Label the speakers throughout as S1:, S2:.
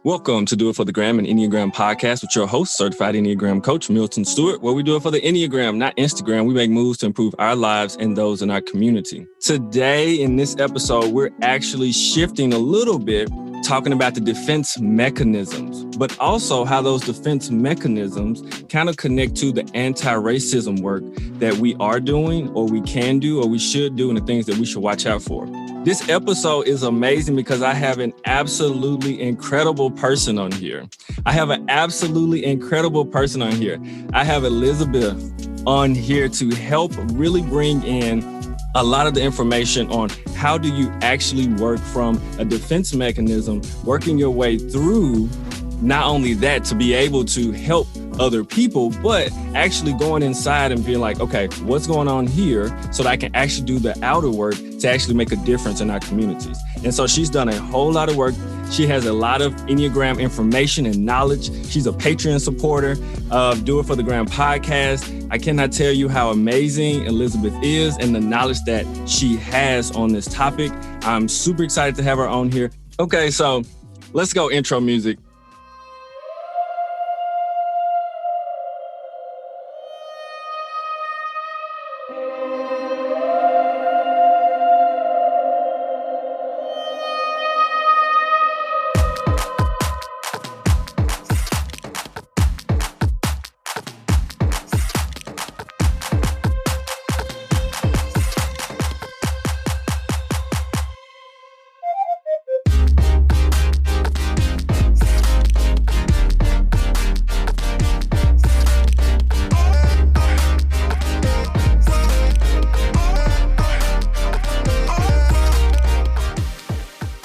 S1: Welcome to Do It for the Gram, an Enneagram podcast with your host, certified Enneagram coach, Milton Stewart, where we do it for the Enneagram, not Instagram. We make moves to improve our lives and those in our community. Today, in this episode, we're actually shifting a little bit, talking about the defense mechanisms, but also how those defense mechanisms kind of connect to the anti-racism work that we are doing, or we can do, or we should do, and the things that we should watch out for. This episode is amazing because I have an absolutely incredible person on here. I have Elisabeth on here to help really bring in a lot of the information on how do you actually work from a defense mechanism, working your way through not only that to be able to help other people, but actually going inside and being like, okay, what's going on here so that I can actually do the outer work to actually make a difference in our communities. And so she's done a whole lot of work. She has a lot of Enneagram information and knowledge. She's a Patreon supporter of Do It for the Gram podcast. I cannot tell you how amazing Elisabeth is and the knowledge that she has on this topic. I'm super excited to have her on here. Okay, so let's go intro music.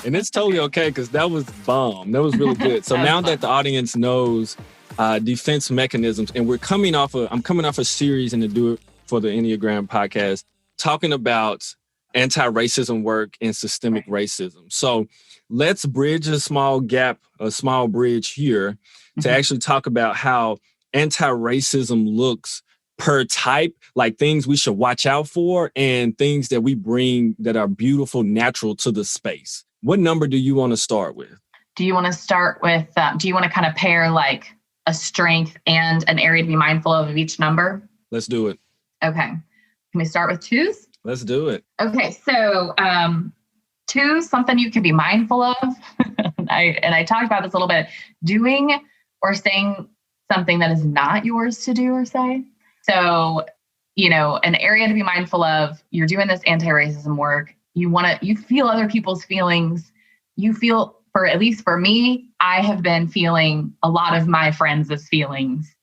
S1: And it's totally okay because that was bomb. That was really good. So now that the audience knows defense mechanisms, and I'm coming off a series in the Do It for the Enneagram podcast, talking about anti-racism work and systemic racism. So let's bridge a small bridge here to actually talk about how anti-racism looks per type, like things we should watch out for and things that we bring that are beautiful, natural to the space. What number do you want to start with?
S2: Do you want to start with, do you want to kind of pair like a strength and an area to be mindful of each number?
S1: Let's do it.
S2: Okay. Can we start with twos?
S1: Let's do it.
S2: Okay. So twos, something you can be mindful of. I talked about this a little bit, doing or saying something that is not yours to do or say. So, an area to be mindful of, you're doing this anti-racism work. You feel other people's feelings. You feel, at least for me, I have been feeling a lot of my friends' feelings,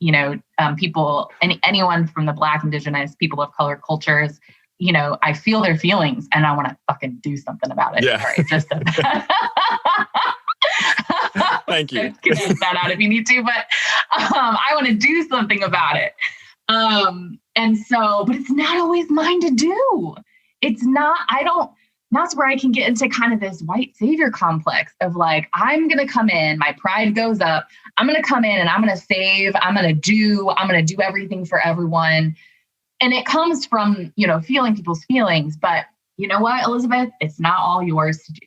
S2: people, anyone from the Black, Indigenous, people of color cultures, I feel their feelings and I want to fucking do something about it.
S1: Yeah.
S2: Sorry, just said that.
S1: Thank you.
S2: You can edit that out if you need to, but I want to do something about it. But it's not always mine to do. That's where I can get into kind of this white savior complex of like, I'm going to come in, my pride goes up. I'm going to come in and I'm going to save, I'm going to do everything for everyone. And it comes from, feeling people's feelings. But you know what, Elisabeth, it's not all yours to do.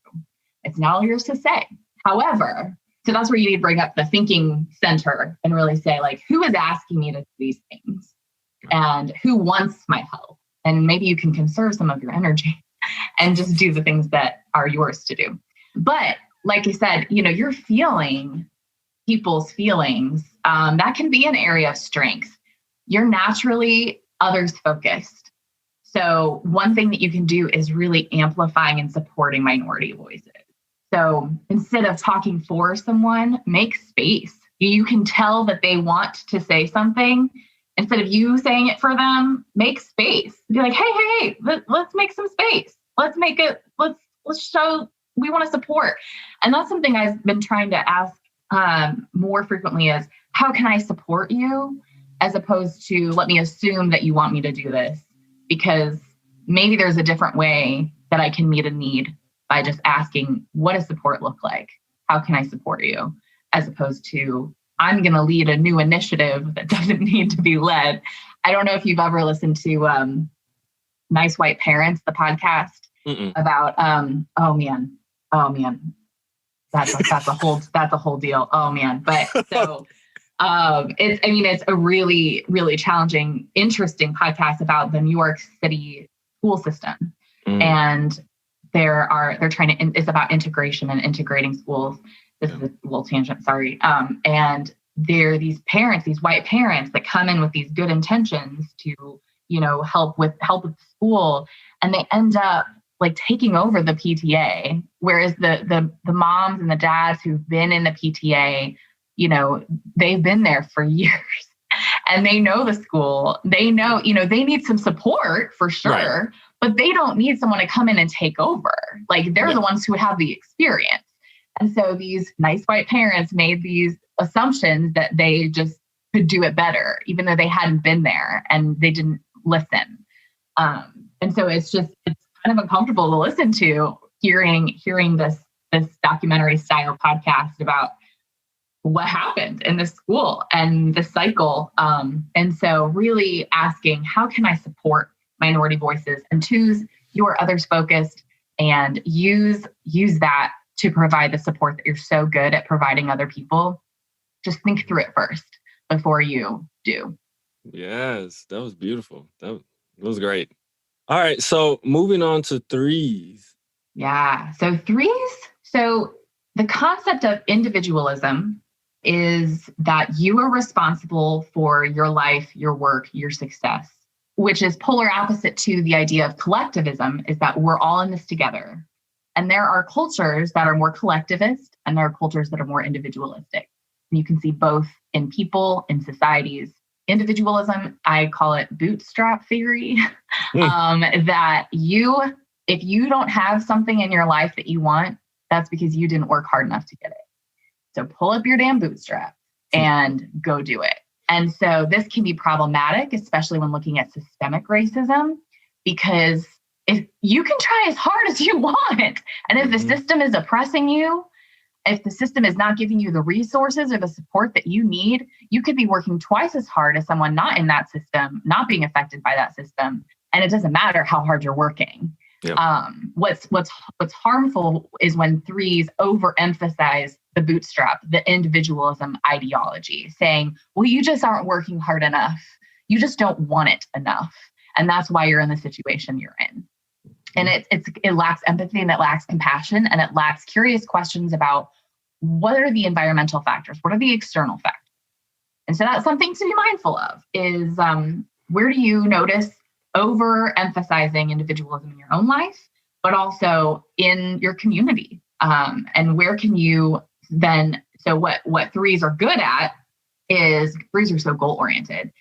S2: It's not all yours to say. However, so that's where you need to bring up the thinking center and really say like, who is asking me to do these things and who wants my help? And maybe you can conserve some of your energy and just do the things that are yours to do. But like I said, you're feeling people's feelings. That can be an area of strength. You're naturally others focused. So one thing that you can do is really amplifying and supporting minority voices. So instead of talking for someone, make space. You can tell that they want to say something. Instead of you saying it for them, make space. Be like, hey, let's make some space. Let's show we want to support. And that's something I've been trying to ask more frequently is, how can I support you? As opposed to, let me assume that you want me to do this. Because maybe there's a different way that I can meet a need by just asking, what does support look like? How can I support you? As opposed to, I'm going to lead a new initiative that doesn't need to be led. I don't know if you've ever listened to Nice White Parents, the podcast about, oh man, that's a whole deal. Oh man. But so it's a really, really challenging, interesting podcast about the New York City school system. And it's about integration and integrating schools. This is a little tangent, sorry. And there are these parents, these white parents that come in with these good intentions to, help with the school. And they end up like taking over the PTA, whereas the moms and the dads who've been in the PTA, they've been there for years and they know the school. They know, they need some support for sure, right, but they don't need someone to come in and take over. Like they're the ones who have the experience. And so these nice white parents made these assumptions that they just could do it better, even though they hadn't been there and they didn't listen. And so it's kind of uncomfortable to listen to hearing this documentary style podcast about what happened in the school and the cycle. And so really asking, how can I support minority voices and choose your others focused and use that to provide the support that you're so good at providing other people. Just think through it first before you do.
S1: Yes, that was beautiful. That was great. All right, so moving on to threes.
S2: Yeah, so threes. So the concept of individualism is that you are responsible for your life, your work, your success, which is polar opposite to the idea of collectivism, is that we're all in this together. And there are cultures that are more collectivist and there are cultures that are more individualistic. And you can see both in people, in societies. Individualism, I call it bootstrap theory, that if you don't have something in your life that you want, that's because you didn't work hard enough to get it. So pull up your damn bootstrap and go do it. And so this can be problematic, especially when looking at systemic racism, because if you can try as hard as you want, and if the system is oppressing you, if the system is not giving you the resources or the support that you need, you could be working twice as hard as someone not in that system, not being affected by that system. And it doesn't matter how hard you're working. Yep. What's harmful is when threes overemphasize the bootstrap, the individualism ideology, saying, well, you just aren't working hard enough. You just don't want it enough. And that's why you're in the situation you're in. And it lacks empathy and it lacks compassion and it lacks curious questions about what are the environmental factors? What are the external factors? And so that's something to be mindful of is where do you notice overemphasizing individualism in your own life, but also in your community? And where can you then, so what threes are good at is threes are so goal-oriented.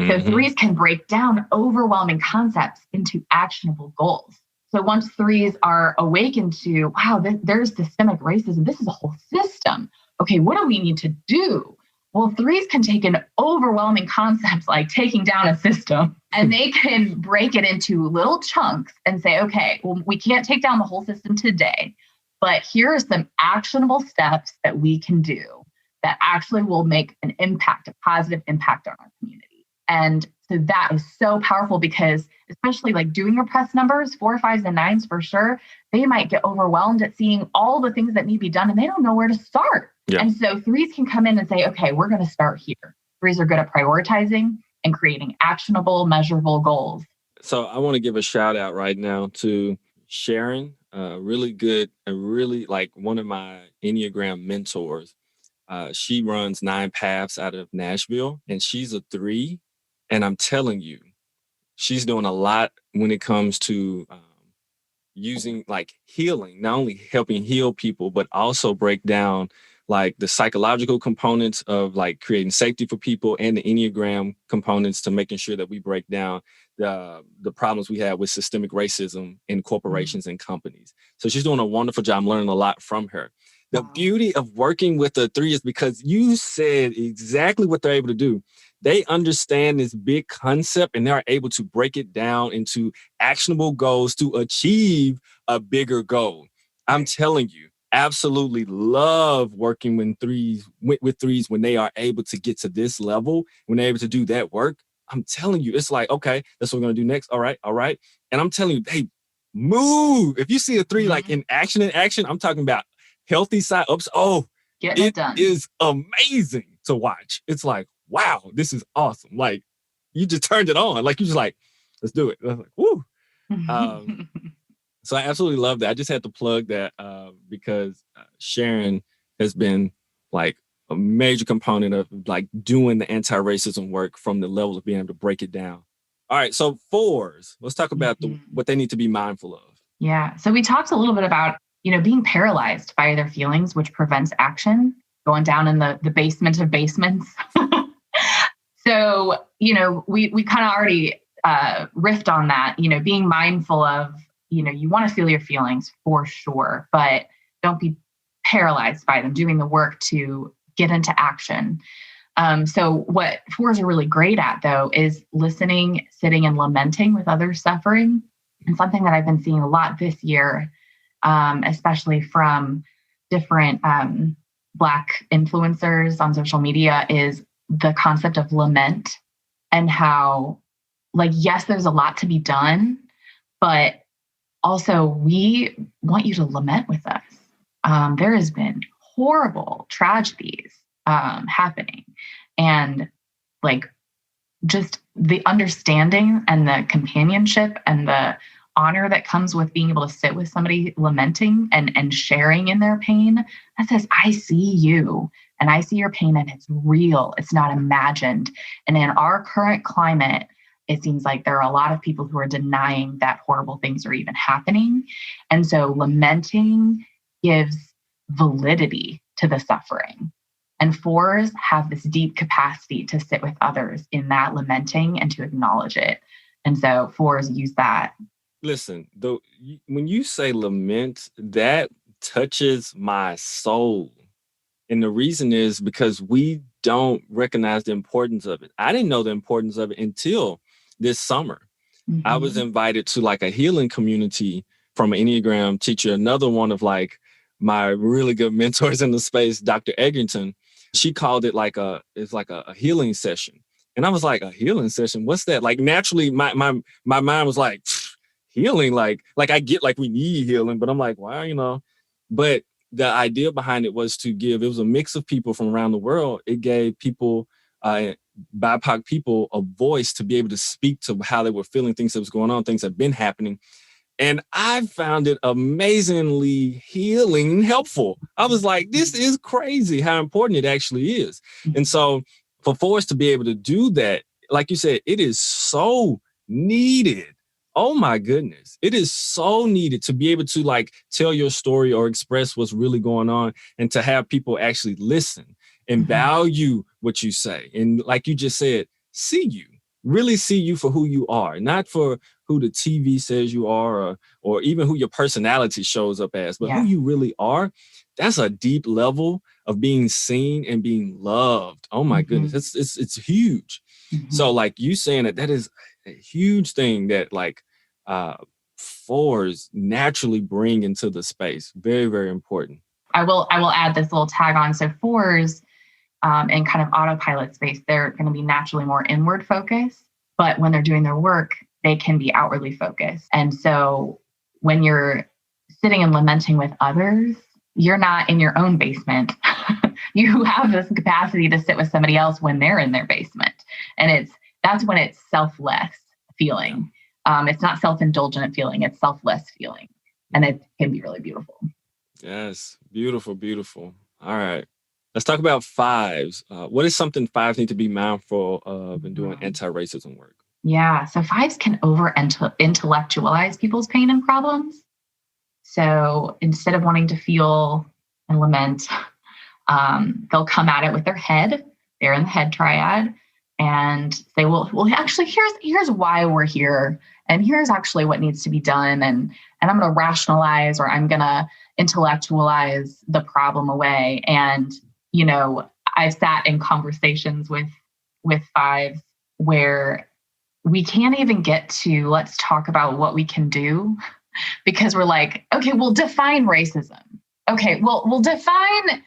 S2: So threes can break down overwhelming concepts into actionable goals. So once threes are awakened to, wow, there's systemic racism. This is a whole system. Okay, what do we need to do? Well, threes can take an overwhelming concepts like taking down a system and they can break it into little chunks and say, okay, well, we can't take down the whole system today, but here are some actionable steps that we can do that actually will make an impact, a positive impact on our community. And so that is so powerful because especially like doing your press numbers, 4, 5s, and 9s for sure, they might get overwhelmed at seeing all the things that need to be done and they don't know where to start. Yeah. And so threes can come in and say, okay, we're going to start here. Threes are good at prioritizing and creating actionable, measurable goals.
S1: So I want to give a shout out right now to Sharon, really good and really like one of my Enneagram mentors. She runs 9 Paths out of Nashville and she's a 3. And I'm telling you, she's doing a lot when it comes to using like healing, not only helping heal people, but also break down like the psychological components of like creating safety for people and the Enneagram components to making sure that we break down the problems we have with systemic racism in corporations and companies. So she's doing a wonderful job. I'm learning a lot from her. The beauty of working with a 3 is because you said exactly what they're able to do. They understand this big concept and they're able to break it down into actionable goals to achieve a bigger goal. I'm telling you, absolutely love working with threes when they are able to get to this level, when they're able to do that work. I'm telling you, it's like, okay, that's what we're going to do next. All right. And I'm telling you, they move. If you see a 3 like in action, I'm talking about healthy side ups. Oh,
S2: Getting it
S1: it
S2: done.
S1: is amazing to watch. It's like, wow, this is awesome. Like you just turned it on. Like you just like, let's do it. I was like, woo. So I absolutely love that. I just had to plug that because Sharon has been like a major component of like doing the anti-racism work from the level of being able to break it down. All right. So fours, let's talk about what they need to be mindful of.
S2: Yeah. So we talked a little bit about, being paralyzed by their feelings, which prevents action, going down in the basement of basements. So, we kind of already riffed on that, being mindful of, you want to feel your feelings for sure, but don't be paralyzed by them, doing the work to get into action. So what fours are really great at, though, is listening, sitting, and lamenting with others' suffering. And something that I've been seeing a lot this year, especially from different Black influencers on social media, is the concept of lament and how, like, yes, there's a lot to be done, but also we want you to lament with us. There has been horrible tragedies happening, and like just the understanding and the companionship and the honor that comes with being able to sit with somebody lamenting and sharing in their pain that says, I see you and I see your pain and it's real. It's not imagined. And in our current climate, it seems like there are a lot of people who are denying that horrible things are even happening. And so lamenting gives validity to the suffering. And fours have this deep capacity to sit with others in that lamenting and to acknowledge it. And so fours use that.
S1: Listen, though, when you say lament, that touches my soul. And the reason is because we don't recognize the importance of it. I didn't know the importance of it until this summer. Mm-hmm. I was invited to like a healing community from an Enneagram teacher, another one of like my really good mentors in the space, Dr. Eggerton. She called it like it's like a healing session. And I was like, a healing session? What's that? Like naturally my mind was like, healing, like I get like we need healing, but I'm like, wow, but the idea behind it was it was a mix of people from around the world. It gave people, BIPOC people, a voice to be able to speak to how they were feeling, things that was going on, things that have been happening. And I found it amazingly healing and helpful. I was like, this is crazy how important it actually is. And so for fours to be able to do that, like you said, it is so needed. Oh my goodness. It is so needed to be able to like tell your story or express what's really going on and to have people actually listen and value what you say. And like you just said, really see you for who you are, not for who the TV says you are or even who your personality shows up as, but who you really are. That's a deep level of being seen and being loved. Oh my goodness. It's huge. So like you saying that is a huge thing that like fours naturally bring into the space. Very, very important.
S2: I will add this little tag on. So fours in kind of autopilot space, they're going to be naturally more inward focused, but when they're doing their work, they can be outwardly focused. And so when you're sitting and lamenting with others, you're not in your own basement. You have this capacity to sit with somebody else when they're in their basement. And that's when it's selfless feeling. It's not self-indulgent feeling, it's selfless feeling. And it can be really beautiful.
S1: Yes. Beautiful, beautiful. All right. Let's talk about fives. What is something fives need to be mindful of in doing anti-racism work?
S2: Yeah. So fives can over-intellectualize people's pain and problems. So instead of wanting to feel and lament, they'll come at it with their head. They're in the head triad and say, well, actually, here's why we're here. And here's actually what needs to be done. And I'm going to rationalize or I'm going to intellectualize the problem away. And, I've sat in conversations with fives where we can't even get to, let's talk about what we can do because we're like, okay, we'll define racism. Okay, we'll define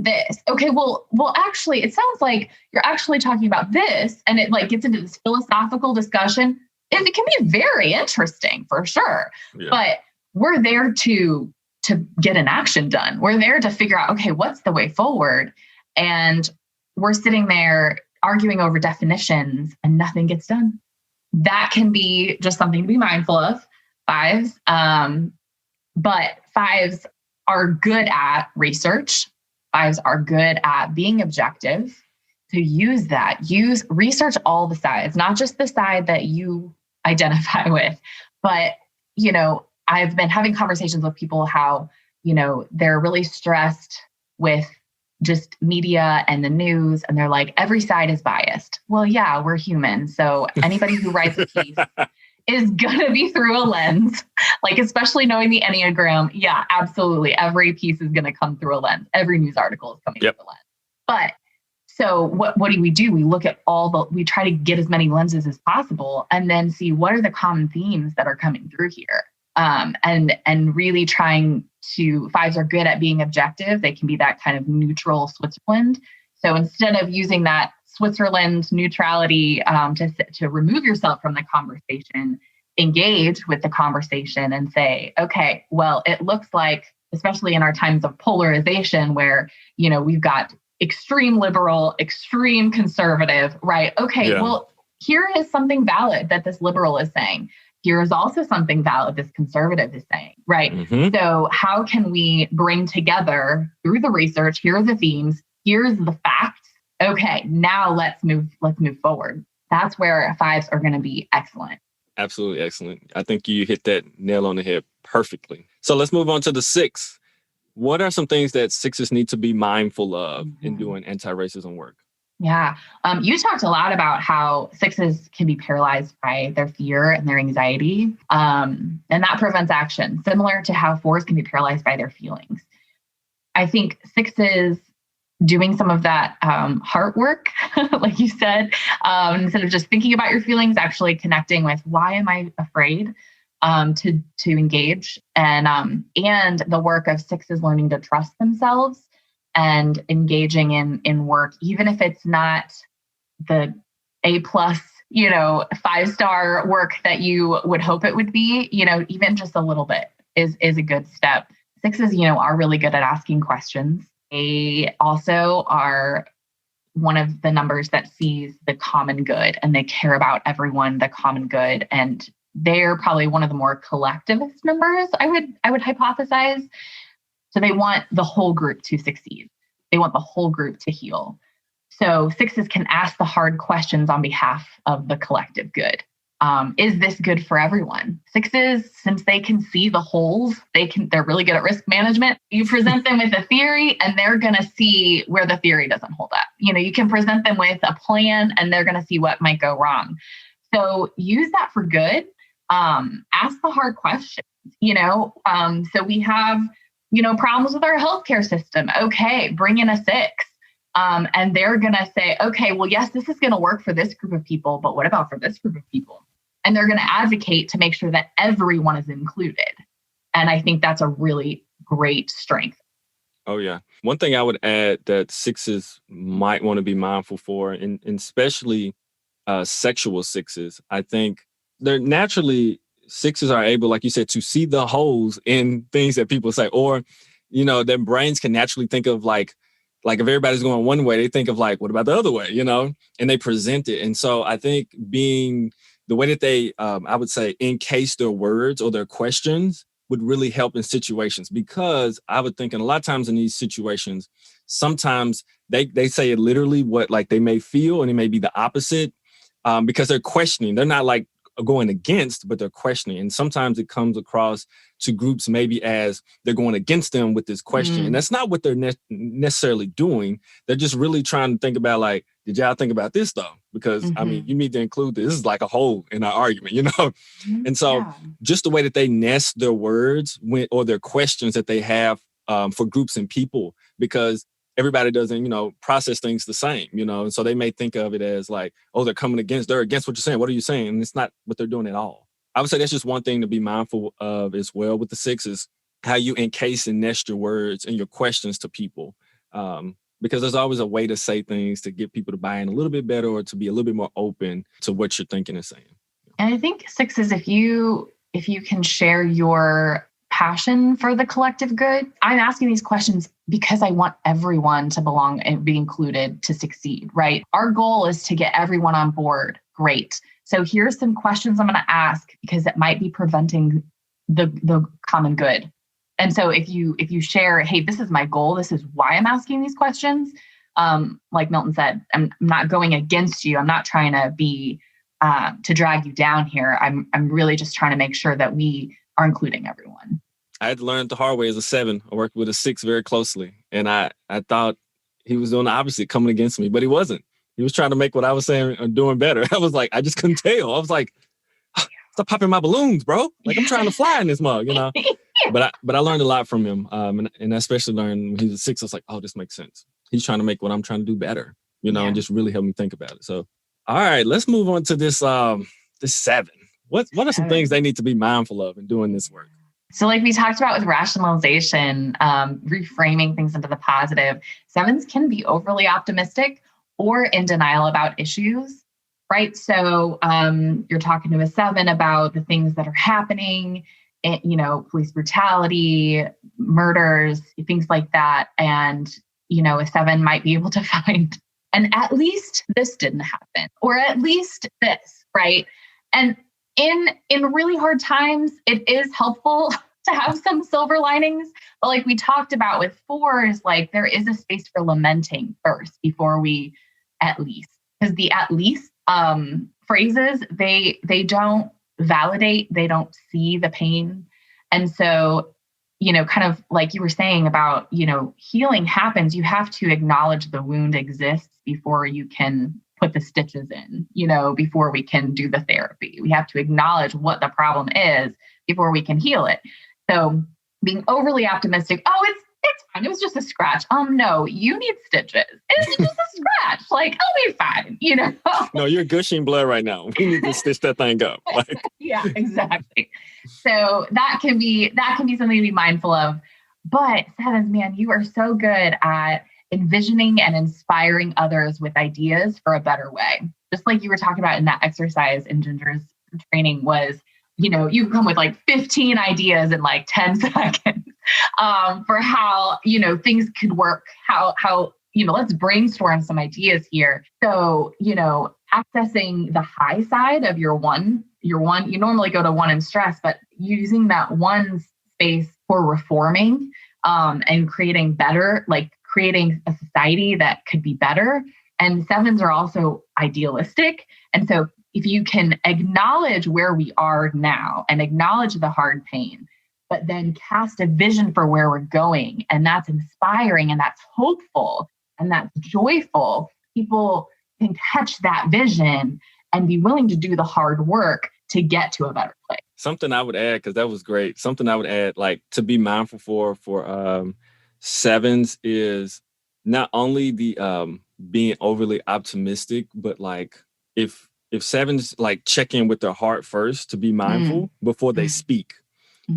S2: this. Okay, well, actually, it sounds like you're actually talking about this. And it like gets into this philosophical discussion. And it can be very interesting for sure. Yeah. But we're there to to get an action done. We're there to figure out, okay, what's the way forward? And we're sitting there arguing over definitions and nothing gets done. That can be just something to be mindful of, fives. But fives are good at research. Fives are good at being objective. To use that, research all the sides, not just the side that you identify with, but, I've been having conversations with people how, they're really stressed with just media and the news. And they're like, every side is biased. Well, yeah, we're human. So anybody who writes a piece is going to be through a lens, like, especially knowing the Enneagram. Yeah, absolutely. Every piece is going to come through a lens. Every news article is coming through a lens. But so what do? We look at we try to get as many lenses as possible and then see what are the common themes that are coming through here. And really trying to, fives are good at being objective. They can be that kind of neutral Switzerland. So instead of using that Switzerland neutrality to remove yourself from the conversation, engage with the conversation and say, okay, well, it looks like, especially in our times of polarization where, we've got extreme liberal, extreme conservative, right? Okay, well, here is something valid that this liberal is saying. Here is also something valid this conservative is saying, right? Mm-hmm. So how can we bring together through the research, here are the themes, here's the facts. Okay, now let's move forward. That's where fives are going to be excellent.
S1: Absolutely excellent. I think you hit that nail on the head perfectly. So let's move on to the six. What are some things that sixes need to be mindful of in doing anti-racism work?
S2: Yeah. You talked a lot about how sixes can be paralyzed by their fear and their anxiety. And that prevents action, similar to how fours can be paralyzed by their feelings. I think sixes doing some of that heart work, like you said, instead of just thinking about your feelings, actually connecting with why am I afraid to engage, and the work of sixes learning to trust themselves and engaging in work, even if it's not the A+, 5-star work that you would hope it would be, even just a little bit is a good step. Sixes, are really good at asking questions. They also are one of the numbers that sees the common good, and they care about everyone, the common good. And they're probably one of the more collectivist numbers, I would hypothesize. So they want the whole group to succeed. They want the whole group to heal. So sixes can ask the hard questions on behalf of the collective good. Is this good for everyone? Sixes, since they can see the holes, they're really good at risk management. You present them with a theory and they're going to see where the theory doesn't hold up. You can present them with a plan and they're going to see what might go wrong. So use that for good. Ask the hard questions, so we have, problems with our healthcare system. Okay, bring in a six. And they're going to say, okay, well, yes, this is going to work for this group of people, but what about for this group of people? And they're going to advocate to make sure that everyone is included. And I think that's a really great strength.
S1: Oh, yeah. One thing I would add that sixes might want to be mindful for, and especially sexual sixes, I think they're naturally, sixes are able, like you said, to see the holes in things that people say, or, their brains can naturally think of like if everybody's going one way, they think of like, what about the other way, and they present it. And so I think being the way that they, I would say, encase their words or their questions would really help in situations, because I would think, and a lot of times in these situations, sometimes they say it literally what like they may feel, and it may be the opposite, because they're questioning. They're not like going against, but they're questioning. And sometimes it comes across to groups maybe as they're going against them with this question. And that's not what they're necessarily doing. They're just really trying to think about like, did y'all think about this though? Because I mean, you need to include this. This is like a hole in our argument, And so just the way that they nest their words or their questions that they have for groups and people, because everybody doesn't, process things the same, and so they may think of it as like, oh, they're against what you're saying. What are you saying? And it's not what they're doing at all. I would say that's just one thing to be mindful of as well with the sixes, how you encase and nest your words and your questions to people. Because there's always a way to say things to get people to buy in a little bit better or to be a little bit more open to what you're thinking and saying.
S2: And I think sixes, if you can share your passion for the collective good. I'm asking these questions because I want everyone to belong and be included to succeed, right? Our goal is to get everyone on board. Great. So here's some questions I'm going to ask because it might be preventing the common good. And so if you share, hey, this is my goal, this is why I'm asking these questions. Like Milton said, I'm not going against you. I'm not trying to be to drag you down here. I'm really just trying to make sure that we are including everyone.
S1: I had to learn the hard way as a 7. I worked with a 6 very closely. And I thought he was doing the opposite, coming against me, but he wasn't. He was trying to make what I was saying or doing better. I was like, I just couldn't tell. I was like, stop popping my balloons, bro. Like I'm trying to fly in this mug, you know? But I learned a lot from him. And I especially learned when he was 6, I was like, oh, this makes sense. He's trying to make what I'm trying to do better, you know, and just really help me think about it. So, all right, let's move on to this 7. What are some things they need to be mindful of in doing this work?
S2: So like we talked about with rationalization, reframing things into the positive, 7s can be overly optimistic or in denial about issues, right? So you're talking to a 7 about the things that are happening, you know, police brutality, murders, things like that. And, you know, a 7 might be able to find, and at least this didn't happen, or at least this, right? And in really hard times, it is helpful to have some silver linings. But like we talked about with 4s, like there is a space for lamenting first before we at least, because the at least phrases, they don't validate, they don't see the pain. And so, you know, kind of like you were saying about, you know, healing happens, you have to acknowledge the wound exists before you can put the stitches in, you know, before we can do the therapy. We have to acknowledge what the problem is before we can heal it. So being overly optimistic, oh, it's fine. It was just a scratch. No, you need stitches. It's just a scratch. Like, I'll be fine, you know?
S1: No, you're gushing blood right now. We need to stitch that thing up. Like.
S2: Yeah, exactly. So that can be something to be mindful of. But 7s, man, you are so good at envisioning and inspiring others with ideas for a better way. Just like you were talking about in that exercise in Ginger's training was, you know, you come with like 15 ideas in like 10 seconds for how, you know, things could work, how, you know, let's brainstorm some ideas here. So, you know, accessing the high side of your one, you normally go to 1 in stress, but using that 1 space for reforming and creating better, like creating a society that could be better. And 7s are also idealistic. And so if you can acknowledge where we are now and acknowledge the hard pain, but then cast a vision for where we're going, and that's inspiring and that's hopeful and that's joyful, people can catch that vision and be willing to do the hard work to get to a better place.
S1: Something I would add, because that was great. Something I would add, like to be mindful for 7s is not only the being overly optimistic, but like if 7s like check in with their heart first to be mindful before they speak.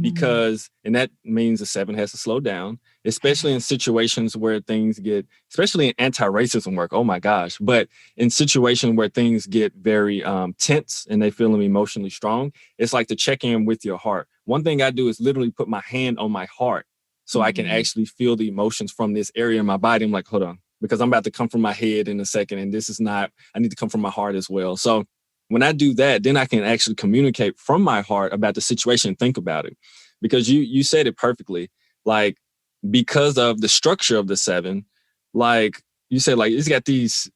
S1: Because, and that means a 7 has to slow down, especially in situations where things get, especially in anti-racism work, oh my gosh, but in situations where things get very tense and they feel them emotionally strong, it's like to check in with your heart. One thing I do is literally put my hand on my heart so I can actually feel the emotions from this area in my body. I'm like, hold on, because I'm about to come from my head in a second, and this is not, I need to come from my heart as well. So when I do that, then I can actually communicate from my heart about the situation and think about it. Because you said it perfectly, like because of the structure of the 7, like you said, like it's got these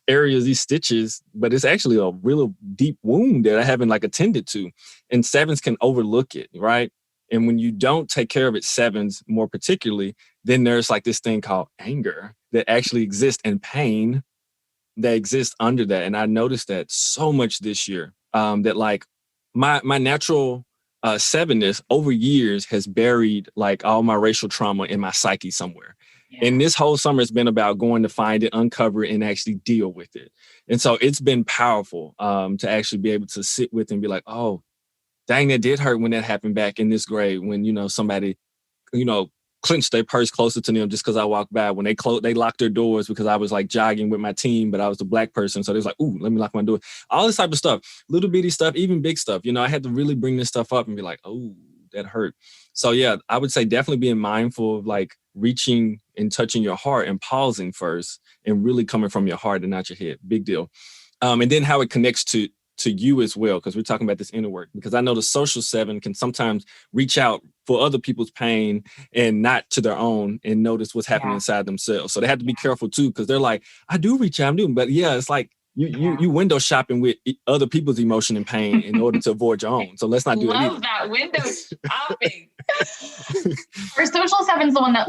S1: areas, these stitches, but it's actually a real deep wound that I haven't like attended to. And 7s can overlook it, right? And when you don't take care of it, 7s more particularly, then there's like this thing called anger that actually exists, and pain that exists under that. And I noticed that so much this year, that like my natural 7ness over years has buried like all my racial trauma in my psyche somewhere. Yeah. And this whole summer has been about going to find it, uncover it, and actually deal with it. And so it's been powerful to actually be able to sit with and be like, oh, dang, that did hurt when that happened back in this grade, when, you know, somebody, you know, clenched their purse closer to them just because I walked by. When they locked their doors because I was like jogging with my team, but I was the black person. So they was like, ooh, let me lock my door. All this type of stuff, little bitty stuff, even big stuff. You know, I had to really bring this stuff up and be like, oh, that hurt. So yeah, I would say definitely being mindful of like reaching and touching your heart and pausing first and really coming from your heart and not your head. Big deal. And then how it connects to you as well, because we're talking about this inner work. Because I know the social 7 can sometimes reach out for other people's pain and not to their own, and notice what's happening inside themselves. So they have to be careful too, because they're like, I do reach out, I'm doing, but yeah, it's like you window shopping with other people's emotion and pain in order to avoid your own. So let's not do that either.
S2: Love that window shopping. Our social 7's the one that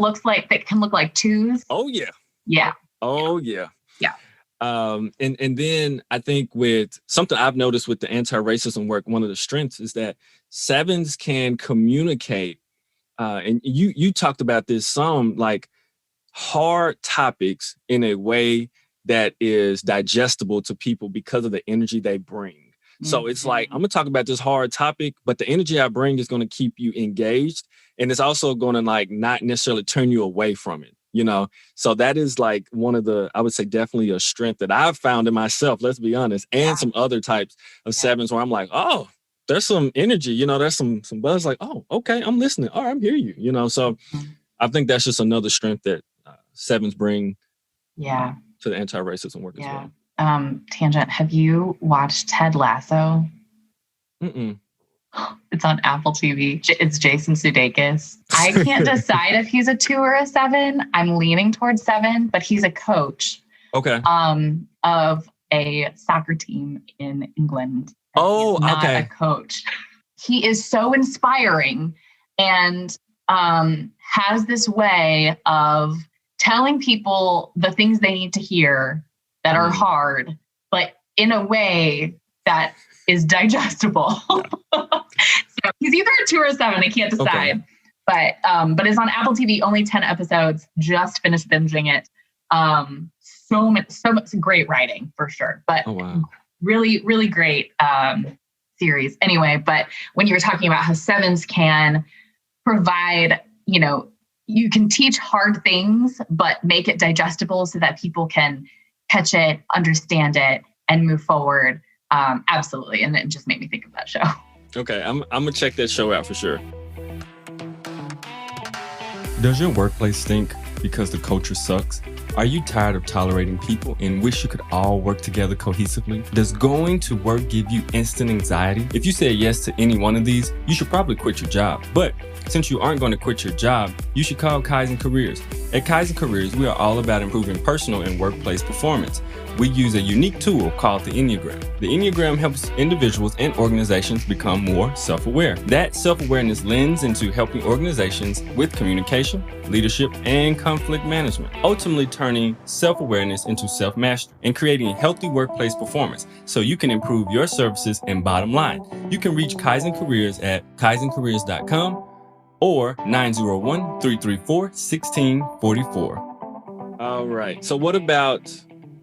S2: can look like 2s.
S1: Oh yeah.
S2: Yeah.
S1: Oh yeah.
S2: Yeah.
S1: And then I think with something I've noticed with the anti-racism work, one of the strengths is that 7s can communicate. And you talked about this, some like hard topics in a way that is digestible to people because of the energy they bring. So it's like, I'm going to talk about this hard topic, but the energy I bring is going to keep you engaged. And it's also going to like not necessarily turn you away from it, you know? So that is like one of the, I would say definitely a strength that I've found in myself, let's be honest, and some other types of 7s where I'm like, oh, there's some energy, you know, there's some buzz, like, oh, okay, I'm listening. All right, I'm hearing you, you know? So I think that's just another strength that 7s bring to the anti-racism work as well.
S2: Tangent, have you watched Ted Lasso?
S1: Mm-mm.
S2: It's on Apple TV. It's Jason Sudeikis. I can't decide if he's a 2 or a 7. I'm leaning towards 7, but he's a coach.
S1: Okay.
S2: Of a soccer team in England.
S1: Oh,
S2: not
S1: okay.
S2: A coach. He is so inspiring and has this way of telling people the things they need to hear that are hard, but in a way that is digestible. So he's either a 2 or a 7. I can't decide. Okay. But it's on Apple TV, only 10 episodes. Just finished binging it. So much great writing for sure. But really, really great series. Anyway, but when you were talking about how 7s can provide, you know, you can teach hard things, but make it digestible so that people can catch it, understand it, and move forward. Absolutely. And it just made me think of that show.
S1: Okay. I'm going to check that show out for sure.
S3: Does your workplace stink because the culture sucks? Are you tired of tolerating people and wish you could all work together cohesively? Does going to work give you instant anxiety? If you say yes to any one of these, you should probably quit your job. But since you aren't going to quit your job, you should call Kaizen Careers. At Kaizen Careers, we are all about improving personal and workplace performance. We use a unique tool called the Enneagram. The Enneagram helps individuals and organizations become more self-aware. That self-awareness lends into helping organizations with communication, leadership, and conflict management, ultimately turning self-awareness into self-mastery and creating healthy workplace performance so you can improve your services and bottom line. You can reach Kaizen Careers at kaizencareers.com or 901-334-1644.
S1: All right. So what about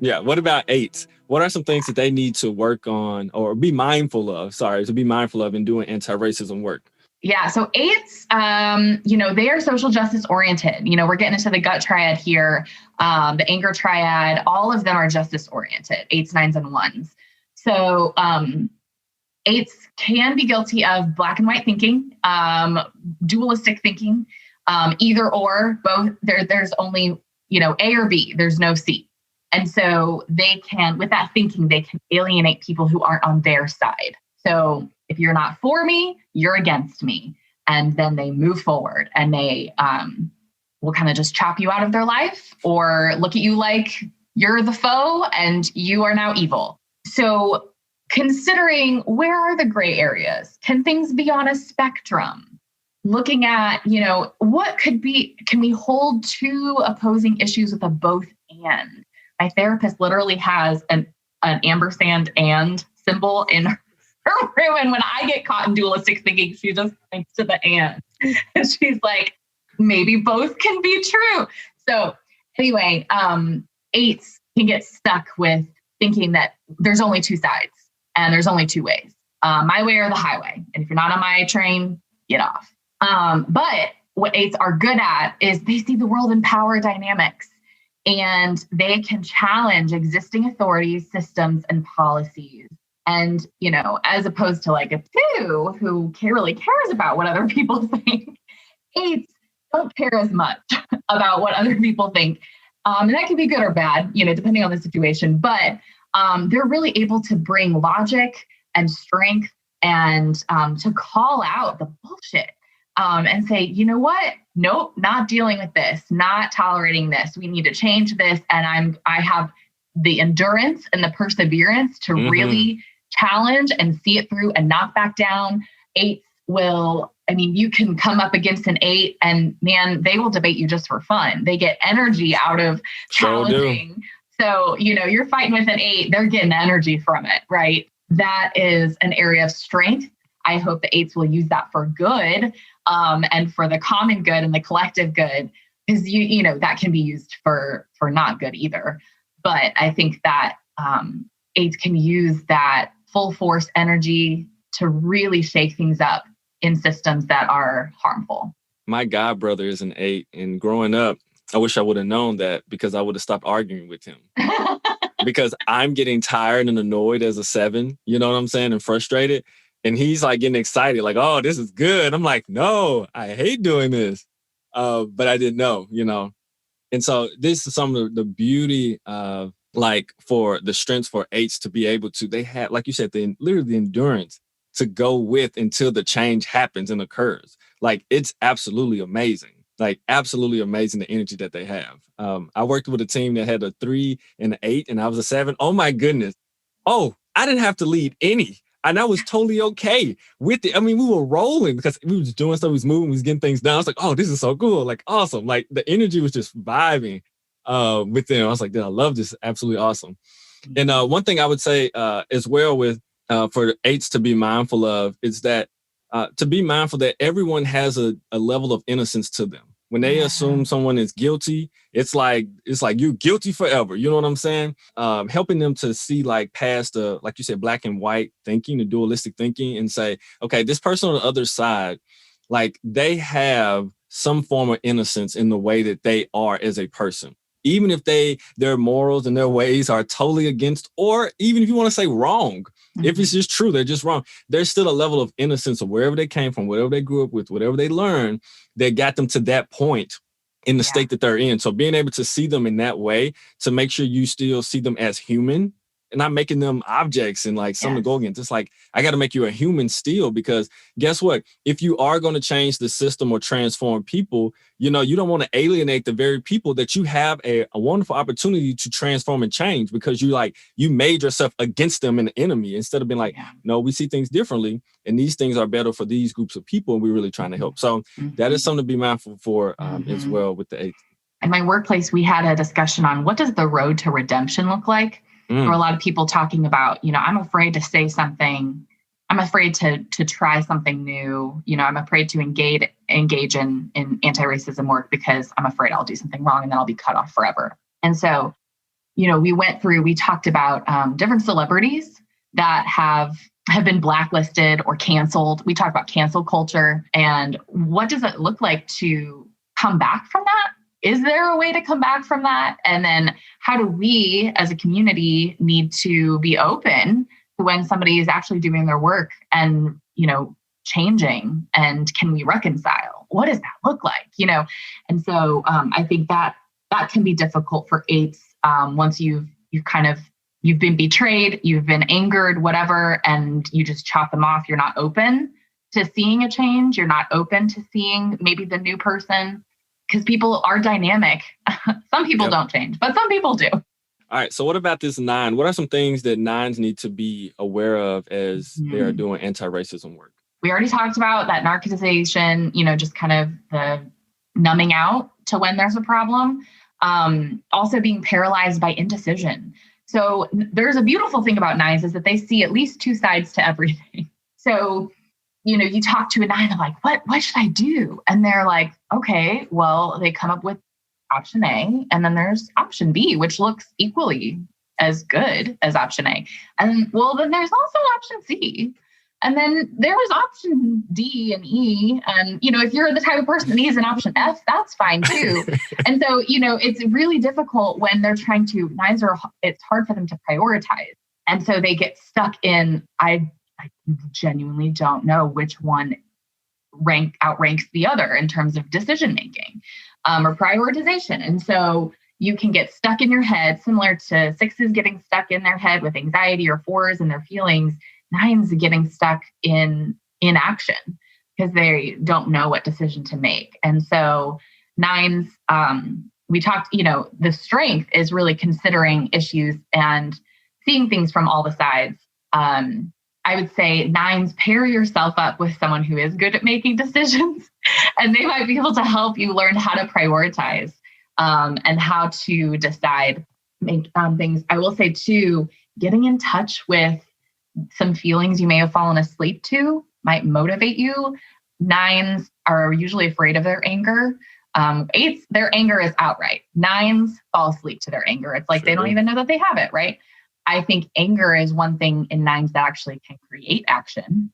S1: 8s? What are some things that they need to work on or be mindful of in doing anti-racism work?
S2: Yeah. So 8s, they are social justice oriented. You know, we're getting into the gut triad here, the anger triad, all of them are justice oriented, 8s, 9s, and 1s. So 8s can be guilty of black and white thinking, dualistic thinking, either or, both. There's only, A or B, there's no C. And so with that thinking, they can alienate people who aren't on their side. So if you're not for me, you're against me. And then they move forward and they will kind of just chop you out of their life or look at you like you're the foe and you are now evil. So considering where are the gray areas? Can things be on a spectrum? Looking at, what can we hold 2 opposing issues with a both and? My therapist literally has an ampersand and symbol in her room. And when I get caught in dualistic thinking, she just thinks to the and. And she's like, maybe both can be true. So anyway, 8s can get stuck with thinking that there's only 2 sides and there's only 2 ways, my way or the highway. And if you're not on my train, get off. But what 8s are good at is they see the world in power dynamics. And they can challenge existing authorities, systems, and policies And, as opposed to like a 2 who really cares about what other people think, 8s don't care as much about what other people think. And that can be good or bad, depending on the situation. But they're really able to bring logic and strength and to call out the bullshit and say, you know what? Nope, not dealing with this, not tolerating this. We need to change this. And I have the endurance and the perseverance to really challenge and see it through and knock back down. 8s will, you can come up against an 8 and man, they will debate you just for fun. They get energy out of challenging. So, you're fighting with an 8, they're getting energy from it, right? That is an area of strength. I hope the 8s will use that for good and for the common good and the collective good, because that can be used for not good either. But I think that 8s can use that full force energy to really shake things up in systems that are harmful.
S1: My god brother is an 8, and growing up, I wish I would have known that, because I would have stopped arguing with him. Because I'm getting tired and annoyed as a 7, you know what I'm saying, and frustrated. And he's like getting excited, like, oh, this is good. I'm like, no, I hate doing this. But I didn't know, And so this is some of the beauty of like for the strengths for 8s to be able to, they have, like you said, literally the endurance to go with until the change happens and occurs. Like, it's absolutely amazing. Like, absolutely amazing, the energy that they have. I worked with a team that had a 3 and an 8, and I was a 7. Oh my goodness. Oh, I didn't have to lead any. And I was totally okay with it. We were rolling because we were just doing stuff, we was moving, we was getting things done. I was like, oh, this is so cool. Like, awesome. Like, the energy was just vibing with them. I was like, I love this. Absolutely awesome. And one thing I would say as well with for 8s to be mindful of is that to be mindful that everyone has a level of innocence to them. When they assume someone is guilty, it's like you're guilty forever. You know what I'm saying? Helping them to see like past the, like you said, black and white thinking, the dualistic thinking, and say, okay, this person on the other side, like they have some form of innocence in the way that they are as a person. Even if their morals and their ways are totally against, or even if you want to say wrong, if it's just true, they're just wrong. There's still a level of innocence of wherever they came from, whatever they grew up with, whatever they learned, that got them to that point in the state that they're in. So being able to see them in that way, to make sure you still see them as human and not making them objects and like something to go against. It's like, I got to make you a human still, because guess what? If you are going to change the system or transform people, you don't want to alienate the very people that you have a wonderful opportunity to transform and change, because you made yourself against them an enemy, instead of being like, no, we see things differently and these things are better for these groups of people and we're really trying to help. So that is something to be mindful for as well with the 8th.
S2: In my workplace, we had a discussion on what does the road to redemption look like? There were a lot of people talking about, I'm afraid to say something. I'm afraid to try something new. I'm afraid to engage in anti-racism work because I'm afraid I'll do something wrong and then I'll be cut off forever. And so, we talked about different celebrities that have been blacklisted or canceled. We talked about cancel culture and what does it look like to come back from that? Is there a way to come back from that? And then how do we as a community need to be open to when somebody is actually doing their work and, changing, and can we reconcile? What does that look like? And so I think that can be difficult for 8s once you've been betrayed, you've been angered, whatever, and you just chop them off. You're not open to seeing a change. You're not open to seeing maybe the new person. Because people are dynamic. Some people don't change, but some people do. All
S1: right. So what about this 9? What are some things that 9s need to be aware of as they are doing anti-racism work?
S2: We already talked about that narcotization, just kind of the numbing out to when there's a problem. Also being paralyzed by indecision. So there's a beautiful thing about 9s is that they see at least 2 sides to everything. So you talk to a 9, they're like, what should I do? And they're like, okay, well, they come up with option A, and then there's option B, which looks equally as good as option A. And then there's also option C. And then there was option D and E. And, if you're the type of person that needs an option F, that's fine too. And so, it's really difficult when they're trying to, 9s it's hard for them to prioritize. And so they get stuck in, I genuinely don't know which one outranks the other in terms of decision making or prioritization. And so you can get stuck in your head, similar to 6s getting stuck in their head with anxiety, or 4s and their feelings. 9s getting stuck in inaction because they don't know what decision to make. And so 9s, we talked, the strength is really considering issues and seeing things from all the sides. I would say 9s, pair yourself up with someone who is good at making decisions, and they might be able to help you learn how to prioritize and how to decide things. I will say too, getting in touch with some feelings you may have fallen asleep to might motivate you. 9s are usually afraid of their anger. 8s, their anger is outright. 9s fall asleep to their anger. It's like they don't even know that they have it, right? I think anger is one thing in 9s that actually can create action.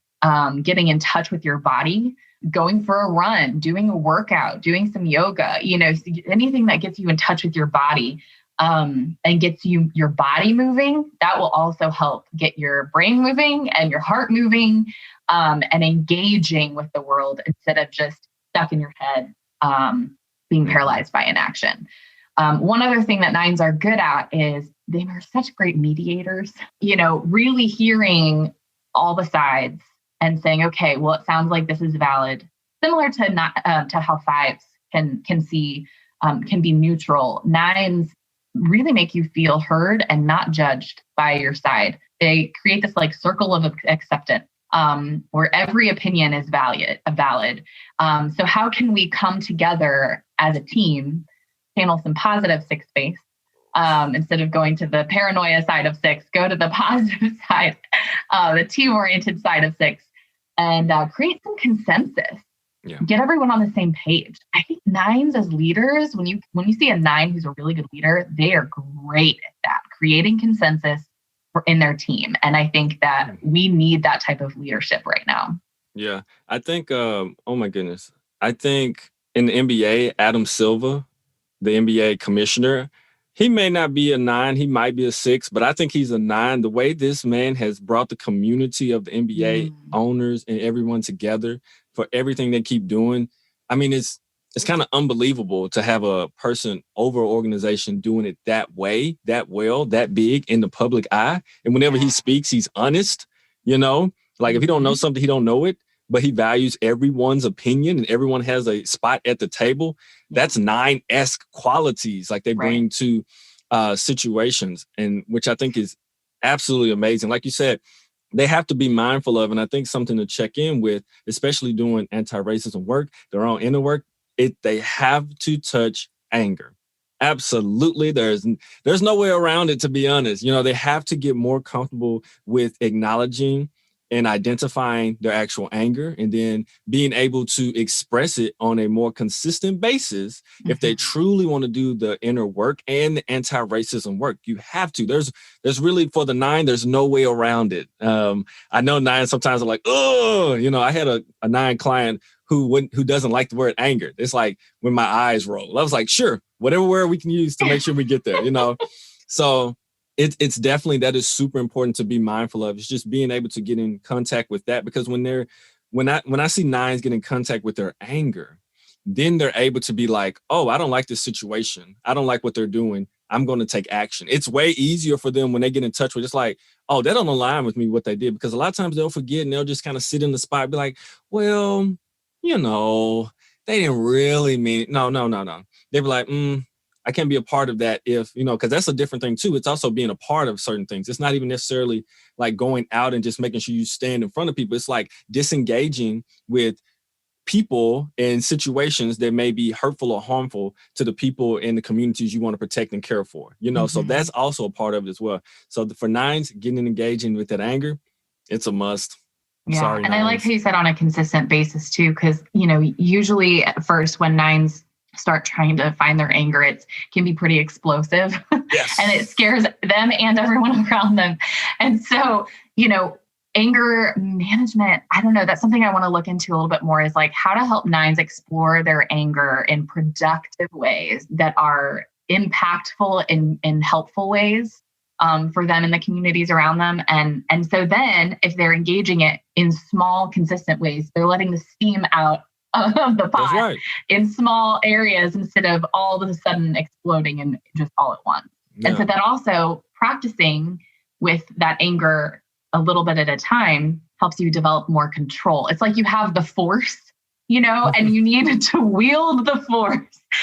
S2: Getting in touch with your body, going for a run, doing a workout, doing some yoga, anything that gets you in touch with your body and gets your body moving, that will also help get your brain moving and your heart moving and engaging with the world instead of just stuck in your head, being paralyzed by inaction. One other thing that 9s are good at is they are such great mediators, really hearing all the sides and saying, okay, well, it sounds like this is valid, similar to how 5s can see, can be neutral. 9s really make you feel heard and not judged by your side. They create this like circle of acceptance where every opinion is valid. So how can we come together as a team, channel some positive 6 space, instead of going to the paranoia side of 6, go to the positive side, the team-oriented side of 6, and create some consensus. Yeah. Get everyone on the same page. I think 9s as leaders, when you see a 9 who's a really good leader, they are great at that, creating consensus in their team. And I think that we need that type of leadership right now.
S1: Yeah, I think, oh my goodness. I think in the NBA, Adam Silver, the NBA commissioner, he may not be a 9, he might be a 6, but I think he's a 9. The way this man has brought the community of the NBA owners and everyone together for everything they keep doing. I mean, it's kind of unbelievable to have a person over an organization doing it that way, that well, that big in the public eye. And whenever he speaks, he's honest, like if he don't know something, he don't know it, but he values everyone's opinion and everyone has a spot at the table. That's 9-esque qualities like they bring to situations, and which I think is absolutely amazing. Like you said, they have to be mindful of, and I think something to check in with, especially doing anti-racism work, their own inner work, they have to touch anger. Absolutely. There's no way around it, to be honest. They have to get more comfortable with acknowledging and identifying their actual anger and then being able to express it on a more consistent basis. If they truly want to do the inner work and the anti-racism work, you have to. There's really, for the 9, there's no way around it. I know 9 sometimes are like, oh, I had a 9 client who doesn't like the word anger. It's like when my eyes roll. I was like, sure, whatever word we can use to make sure we get there, So it's definitely, that is super important to be mindful of. It's just being able to get in contact with that, because when I see 9s get in contact with their anger, then they're able to be like, oh, I don't like this situation. I don't like what they're doing. I'm going to take action. It's way easier for them when they get in touch with, it's like, oh, that don't align with me, what they did, because a lot of times they'll forget and they'll just kind of sit in the spot and be like, well, they didn't really mean it. No. They'd be like, I can't be a part of that if, because that's a different thing too. It's also being a part of certain things. It's not even necessarily like going out and just making sure you stand in front of people. It's like disengaging with people and situations that may be hurtful or harmful to the people in the communities you want to protect and care for, so that's also a part of it as well. So for 9s, getting and engaging with that anger, it's a must.
S2: Yeah.
S1: Sorry,
S2: and
S1: 9s.
S2: I like how you said on a consistent basis too, because, usually at first when 9s start trying to find their anger, it can be pretty explosive.
S1: Yes.
S2: And it scares them and everyone around them. And so, anger management, I don't know, that's something I want to look into a little bit more, is like how to help 9s explore their anger in productive ways that are impactful in helpful ways. for them and the communities around them. And so then if they're engaging it in small, consistent ways, they're letting the steam out of the pot in small areas instead of all of a sudden exploding and just all at once. Yeah. And so that also practicing with that anger a little bit at a time helps you develop more control. It's like you have the force, and you need to wield the force.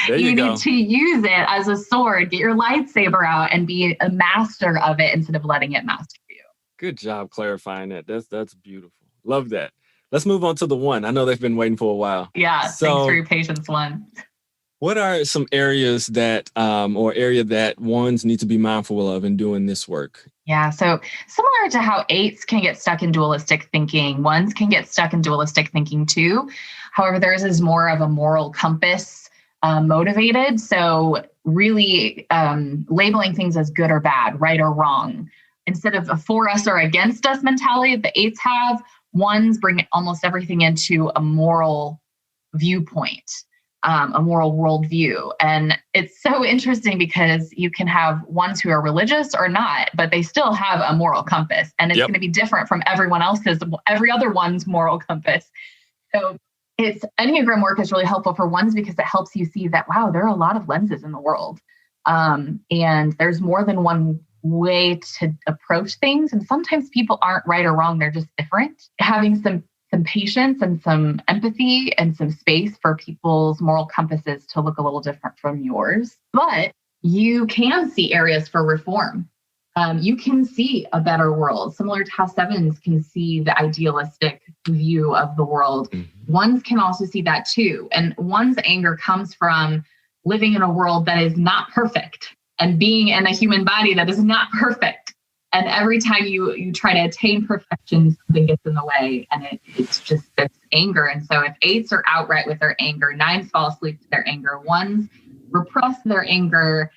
S2: You need to use it as a sword, get your lightsaber out and be a master of it instead of letting it master you.
S1: Good job clarifying that. That's beautiful. Love that. Let's move on to the one. I know they've been waiting for a while.
S2: Yeah, thanks for your patience, one.
S1: What are some areas that, that ones need to be mindful of in doing this work?
S2: Yeah, so similar to how 8s can get stuck in dualistic thinking, ones can get stuck in dualistic thinking too. However, theirs is more of a moral compass motivated. So really labeling things as good or bad, right or wrong. Instead of a for us or against us mentality that the 8s have, ones bring almost everything into a moral viewpoint, a moral worldview. And it's so interesting because you can have ones who are religious or not, but they still have a moral compass. And it's going to be different from every other one's moral compass. So Enneagram work is really helpful for ones because it helps you see that, wow, there are a lot of lenses in the world. And there's more than one way to approach things. And sometimes people aren't right or wrong. They're just different. Having some patience and some empathy and some space for people's moral compasses to look a little different from yours. But you can see areas for reform. You can see a better world, similar to how 7s can see the idealistic view of the world. Mm-hmm. Ones can also see that too. And one's anger comes from living in a world that is not perfect and being in a human body that is not perfect. And every time you try to attain perfection, something gets in the way, and it's just this anger. And so if 8s are outright with their anger, 9s fall asleep to their anger, ones repress their anger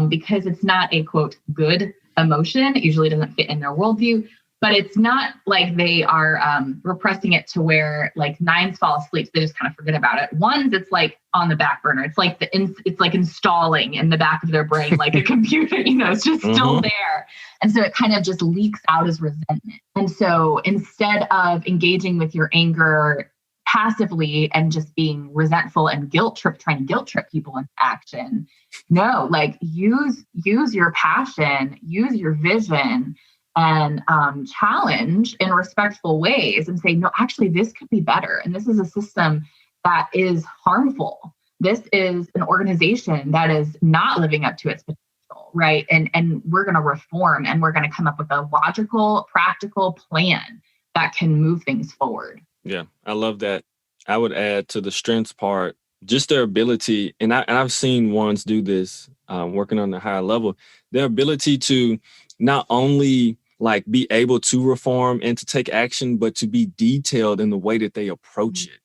S2: because it's not a, quote, good emotion. It usually doesn't fit in their worldview, but it's not like they are repressing it to where like 9s fall asleep, so they just kind of forget about it. Ones, it's like on the back burner. It's like it's like installing in the back of their brain, like a computer, it's just still there. And so it kind of just leaks out as resentment. And so instead of engaging with your anger passively and just being resentful and trying to guilt trip people into action, no, like use your passion, use your vision, and challenge in respectful ways and say, no, actually, this could be better. And this is a system that is harmful. This is an organization that is not living up to its potential, right? And we're going to reform, and we're going to come up with a logical, practical plan that can move things forward.
S1: Yeah, I love that. I would add to the strengths part, just their ability, and I've seen ones do this, working on the higher level, their ability to not only like be able to reform and to take action, but to be detailed in the way that they approach it.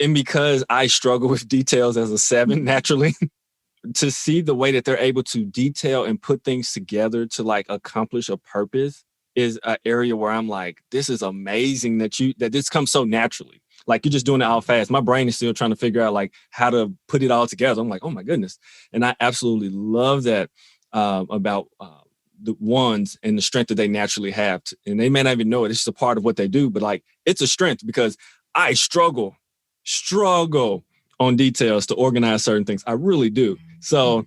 S1: And because I struggle with details as a 7 naturally, to see the way that they're able to detail and put things together to like accomplish a purpose is an area where I'm like, this is amazing that this comes so naturally. Like you're just doing it all fast. My brain is still trying to figure out like how to put it all together. I'm like, oh my goodness. And I absolutely love that about the ones and the strength that they naturally have. And they may not even know it. It's just a part of what they do, but like it's a strength because I struggle on details to organize certain things. I really do. So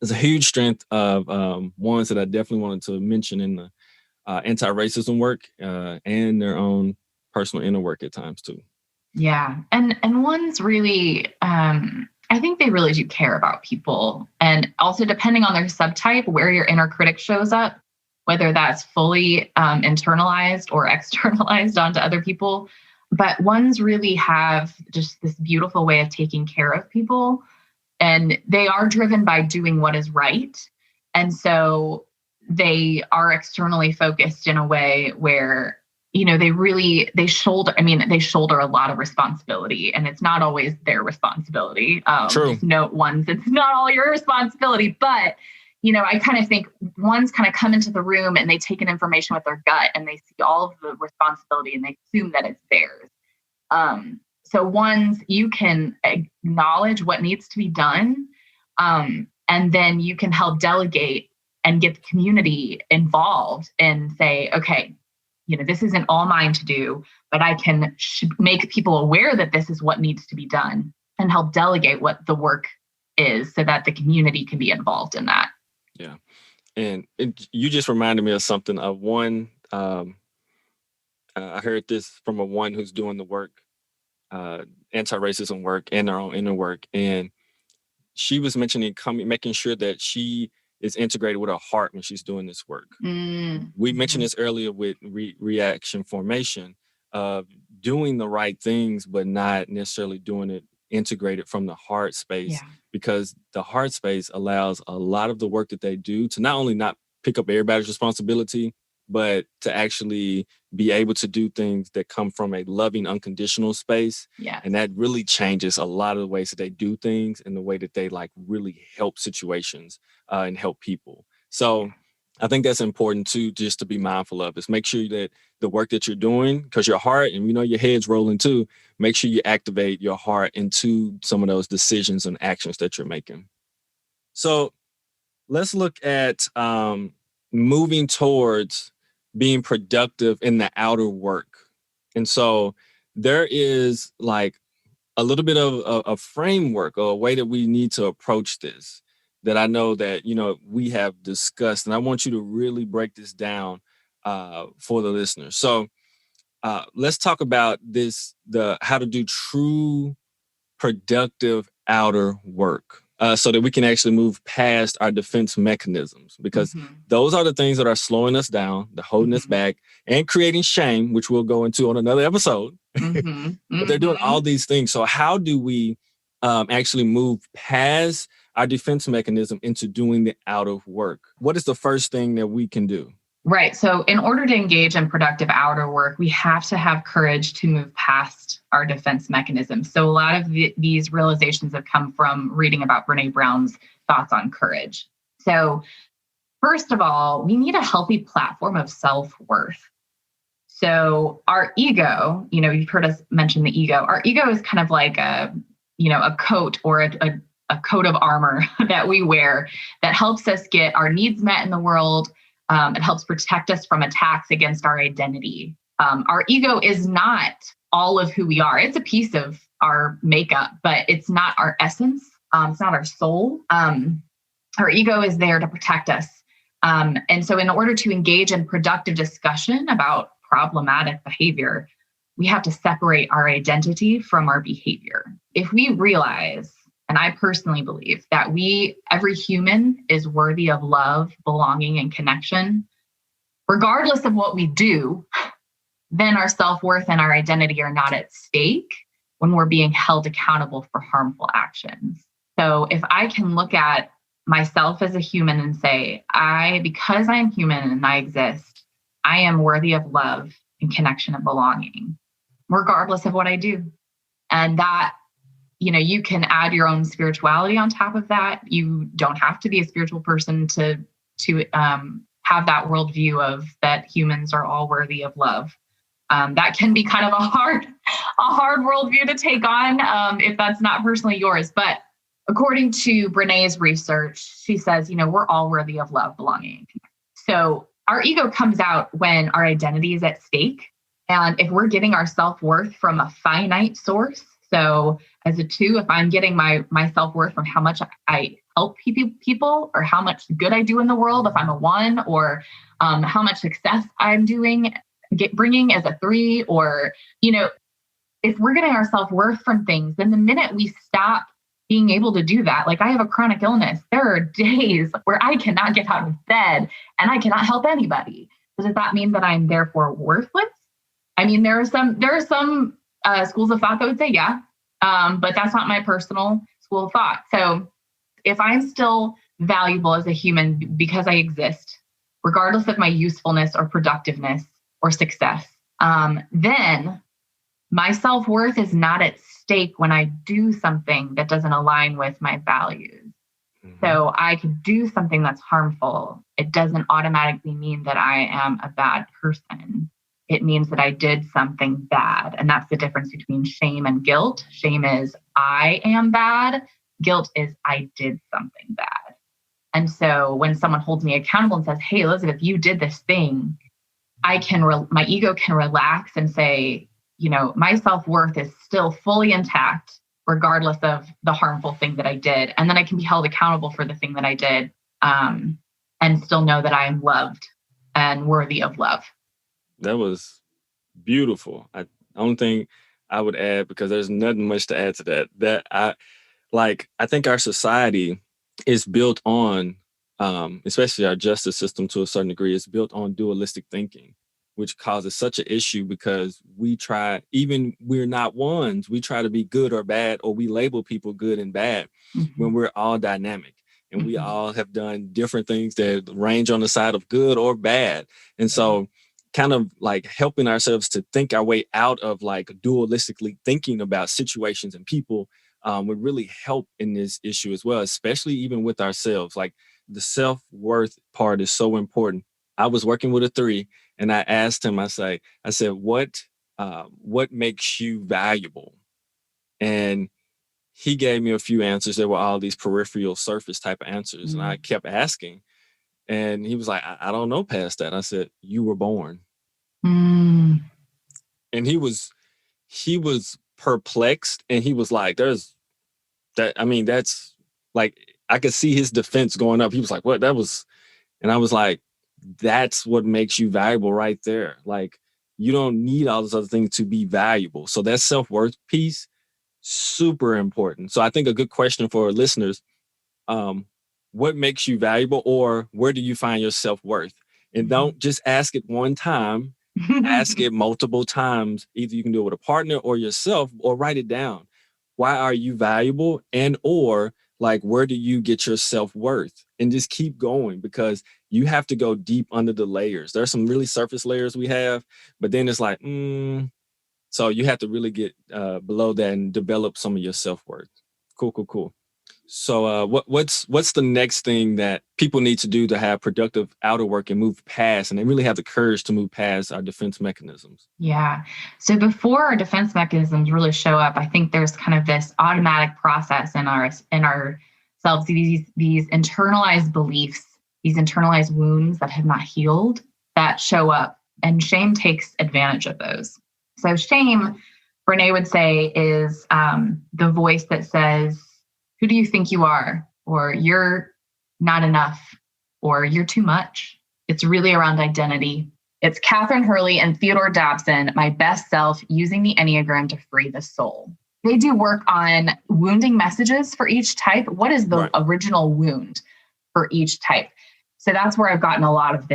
S1: there's a huge strength of ones that I definitely wanted to mention in the anti-racism work and their own personal inner work at times too.
S2: Yeah. And ones really, I think they really do care about people. And also depending on their subtype, where your inner critic shows up, whether that's fully internalized or externalized onto other people. But ones really have just this beautiful way of taking care of people. And they are driven by doing what is right. And so they are externally focused in a way where they shoulder a lot of responsibility, and it's not always their responsibility.
S1: True.
S2: Just note ones, it's not all your responsibility, but I kind of think ones kind of come into the room and they take in information with their gut and they see all of the responsibility and they assume that it's theirs. So ones, you can acknowledge what needs to be done. And then you can help delegate and get the community involved and say, okay, this isn't all mine to do, but I can make people aware that this is what needs to be done and help delegate what the work is so that the community can be involved in that.
S1: Yeah. And you just reminded me of something of one. I heard this from a one who's doing the work, anti-racism work and their own inner work. And she was mentioning making sure that she is integrated with her heart when she's doing this work. We mentioned this earlier with reaction formation, doing the right things, but not necessarily doing it integrated from the heart space, because the heart space allows a lot of the work that they do to not only not pick up everybody's responsibility, but to actually be able to do things that come from a loving, unconditional space. And that really changes a lot of the ways that they do things and the way that they really help situations and help people. So I think that's important too, just to be mindful of, is make sure that the work that you're doing, because your heart, and your head's rolling too, make sure you activate your heart into some of those decisions and actions that you're making. So let's look at moving towards being productive in the outer work. And so there is a little bit of a framework or a way that we need to approach this that I know that, we have discussed. And I want you to really break this down for the listeners. So let's talk about how to do true productive outer work. So that we can actually move past our defense mechanisms, because those are the things that are slowing us down, they're holding us back, and creating shame, which we'll go into on another episode. But they're doing all these things. So how do we actually move past our defense mechanism into doing the outer work? What is the first thing that we can do?
S2: Right. So in order to engage in productive outer work, we have to have courage to move past our defense mechanisms. So a lot of these realizations have come from reading about Brené Brown's thoughts on courage. So first of all, we need a healthy platform of self-worth. So our ego, you've heard us mention the ego. Our ego is kind of like a coat or a coat of armor that we wear that helps us get our needs met in the world. It helps protect us from attacks against our identity. Our ego is not all of who we are. It's a piece of our makeup, but it's not our essence. It's not our soul. Our ego is there to protect us. And so in order to engage in productive discussion about problematic behavior, we have to separate our identity from our behavior. If we realize, and I personally believe, that every human is worthy of love, belonging, and connection, regardless of what we do, then our self-worth and our identity are not at stake when we're being held accountable for harmful actions. So if I can look at myself as a human and say, because I'm human and I exist, I am worthy of love and connection and belonging, regardless of what I do. And that, you can add your own spirituality on top of that. You don't have to be a spiritual person to have that worldview of that humans are all worthy of love. That can be kind of a hard worldview to take on if that's not personally yours. But according to Brené's research, she says, we're all worthy of love, belonging. So our ego comes out when our identity is at stake. And if we're getting our self-worth from a finite source, so as a 2, if I'm getting my self-worth from how much I help people or how much good I do in the world, if I'm a 1, or how much success I'm bringing as a 3, or, if we're getting our self-worth from things, then the minute we stop being able to do that, like I have a chronic illness, there are days where I cannot get out of bed and I cannot help anybody. So does that mean that I'm therefore worthless? I mean, there are some schools of thought that would say, yeah, but that's not my personal school of thought. So if I'm still valuable as a human because I exist, regardless of my usefulness or productiveness or success, then my self-worth is not at stake when I do something that doesn't align with my values. So I could do something that's harmful. It doesn't automatically mean that I am a bad person. It means that I did something bad. And that's the difference between shame and guilt. Shame is I am bad. Guilt is I did something bad. And so when someone holds me accountable and says, hey, Elisabeth, you did this thing, my ego can relax and say, my self-worth is still fully intact, regardless of the harmful thing that I did. And then I can be held accountable for the thing that I did, and still know that I am loved and worthy of love.
S1: That was beautiful. Only thing I would add, because there's nothing much to add to that I think our society is built on, especially our justice system to a certain degree, is built on dualistic thinking, which causes such an issue because we're not ones. We try to be good or bad, or we label people good and bad when we're all dynamic. And we all have done different things that range on the side of good or bad. And so kind of like helping ourselves to think our way out of like dualistically thinking about situations and people would really help in this issue as well, especially even with ourselves. Like the self-worth part is so important. I was working with a 3 and I asked him, I said, what makes you valuable? And he gave me a few answers. There were all these peripheral surface type of answers. And I kept asking. And he was like, I don't know past that. I said, you were born. And he was perplexed. And he was like, that's like, I could see his defense going up. He was like, what? And I was like, that's what makes you valuable right there. Like, you don't need all those other things to be valuable. So that self-worth piece, super important. So I think a good question for our listeners, what makes you valuable, or where do you find your self-worth? And don't just ask it one time, ask it multiple times. Either you can do it with a partner or yourself, or write it down. Why are you valuable? And or like, where do you get your self-worth? And just keep going, because you have to go deep under the layers. There's some really surface layers we have, but then it's like, so you have to really get below that and develop some of your self-worth. Cool. So what's the next thing that people need to do to have productive outer work and move past, and they really have the courage to move past our defense mechanisms?
S2: Yeah. So before our defense mechanisms really show up, I think there's kind of this automatic process in ourselves, these internalized beliefs, these internalized wounds that have not healed that show up, and shame takes advantage of those. So shame, Brene would say, is the voice that says, who do you think you are? Or you're not enough, or you're too much. It's really around identity. It's Catherine Hurley and Theodore Dobson, My Best Self, Using the Enneagram to Free the Soul. They do work on wounding messages for each type. What is the original wound for each type? So that's where I've gotten a lot of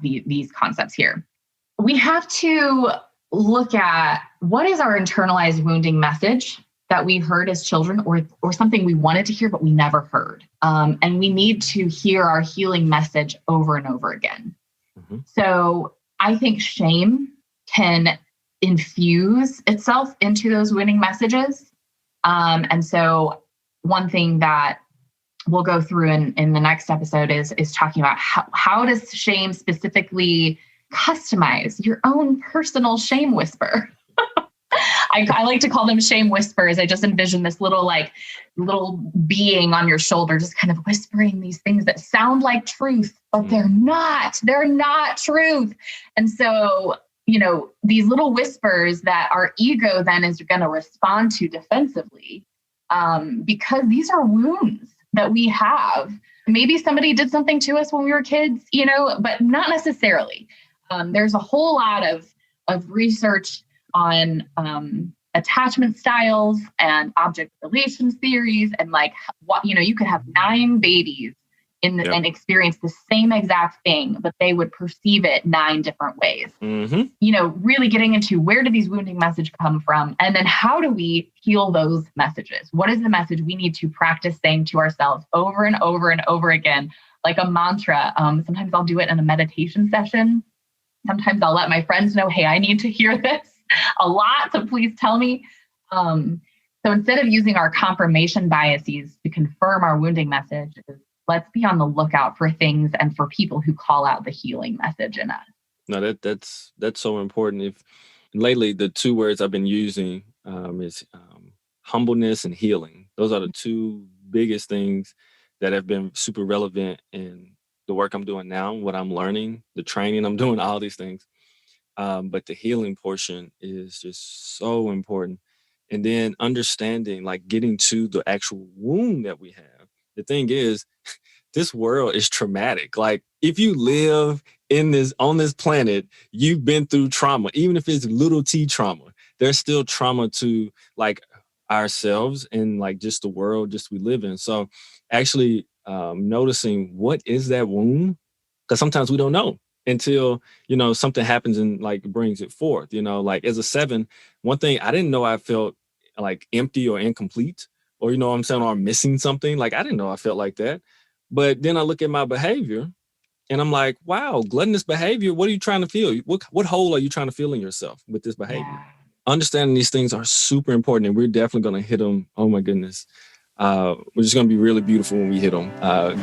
S2: these concepts here. We have to look at what is our internalized wounding message that we heard as children, or something we wanted to hear but we never heard. And we need to hear our healing message over and over again. So I think shame can infuse itself into those winning messages. And so one thing that we'll go through in the next episode is talking about how does shame specifically customize your own personal shame whisper. I like to call them shame whispers. I just envision this little being on your shoulder, just kind of whispering these things that sound like truth, but they're not truth. And so, these little whispers that our ego then is going to respond to defensively, because these are wounds that we have. Maybe somebody did something to us when we were kids, but not necessarily. There's a whole lot of research on attachment styles and object relations theories, and you could have 9 babies and experience the same exact thing, but they would perceive it 9 different ways. Really getting into where do these wounding messages come from, and then how do we heal those messages? What is the message we need to practice saying to ourselves over and over and over again, like a mantra? Sometimes I'll do it in a meditation session. Sometimes I'll let my friends know, hey, I need to hear this a lot, so please tell me. So instead of using our confirmation biases to confirm our wounding message, let's be on the lookout for things and for people who call out the healing message in us.
S1: No, that's so important. Lately, the 2 words I've been using is humbleness and healing. Those are the 2 biggest things that have been super relevant in the work I'm doing now, what I'm learning, the training I'm doing, all these things. But the healing portion is just so important. And then understanding, like getting to the actual wound that we have. The thing is, this world is traumatic. Like if you live on this planet, you've been through trauma, even if it's little t trauma, there's still trauma to like ourselves and like just the world just we live in. So actually noticing what is that wound, because sometimes we don't know until, something happens and like brings it forth, like as a 7, one thing I didn't know, I felt like empty or incomplete, or, what I'm saying, or I'm missing something. Like I didn't know I felt like that. But then I look at my behavior and I'm like, wow, gluttonous behavior. What are you trying to feel? What hole are you trying to fill in yourself with this behavior?
S2: Yeah.
S1: Understanding these things are super important, and we're definitely going to hit them. Oh my goodness. We're just going to be really beautiful when we hit them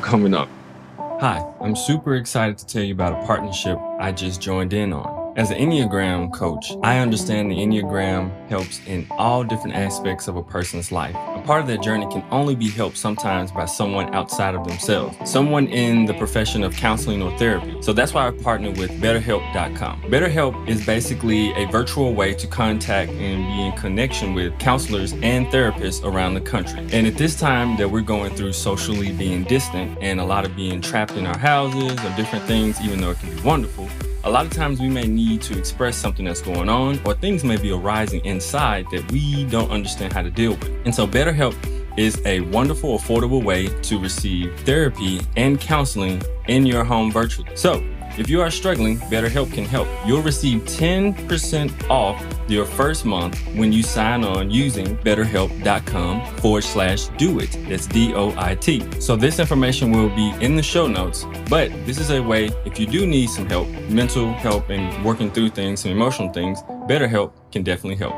S1: coming up.
S3: Hi, I'm super excited to tell you about a partnership I just joined in on. As an Enneagram coach, I understand the Enneagram helps in all different aspects of a person's life. A part of that journey can only be helped sometimes by someone outside of themselves, someone in the profession of counseling or therapy. So that's why I've partnered with BetterHelp.com. BetterHelp is basically a virtual way to contact and be in connection with counselors and therapists around the country. And at this time that we're going through socially being distant and a lot of being trapped in our houses or different things, even though it can be wonderful, a lot of times we may need to express something that's going on, or things may be arising inside that we don't understand how to deal with. And so BetterHelp is a wonderful, affordable way to receive therapy and counseling in your home virtually. So if you are struggling, BetterHelp can help. You'll receive 10% off your first month when you sign on using betterhelp.com/doit. That's DOIT. So this information will be in the show notes, but this is a way, if you do need some help, mental help and working through things, some emotional things, BetterHelp can definitely help.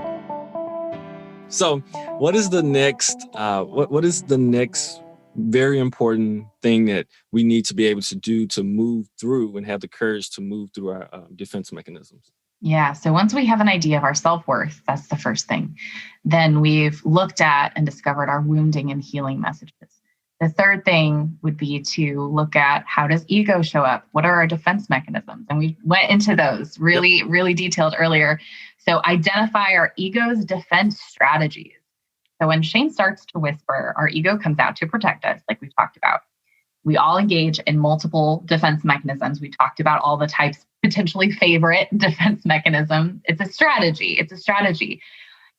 S1: So what is the next, what is the next very important thing that we need to be able to do to move through and have the courage to move through our defense mechanisms?
S2: Yeah. So once we have an idea of our self-worth, that's the first thing. Then we've looked at and discovered our wounding and healing messages. The third thing would be to look at, how does ego show up? What are our defense mechanisms? And we went into those really, really detailed earlier. So identify our ego's defense strategies. So when Shane starts to whisper, our ego comes out to protect us, like we've talked about. We all engage in multiple defense mechanisms. We talked about all the types, potentially favorite defense mechanism. It's a strategy.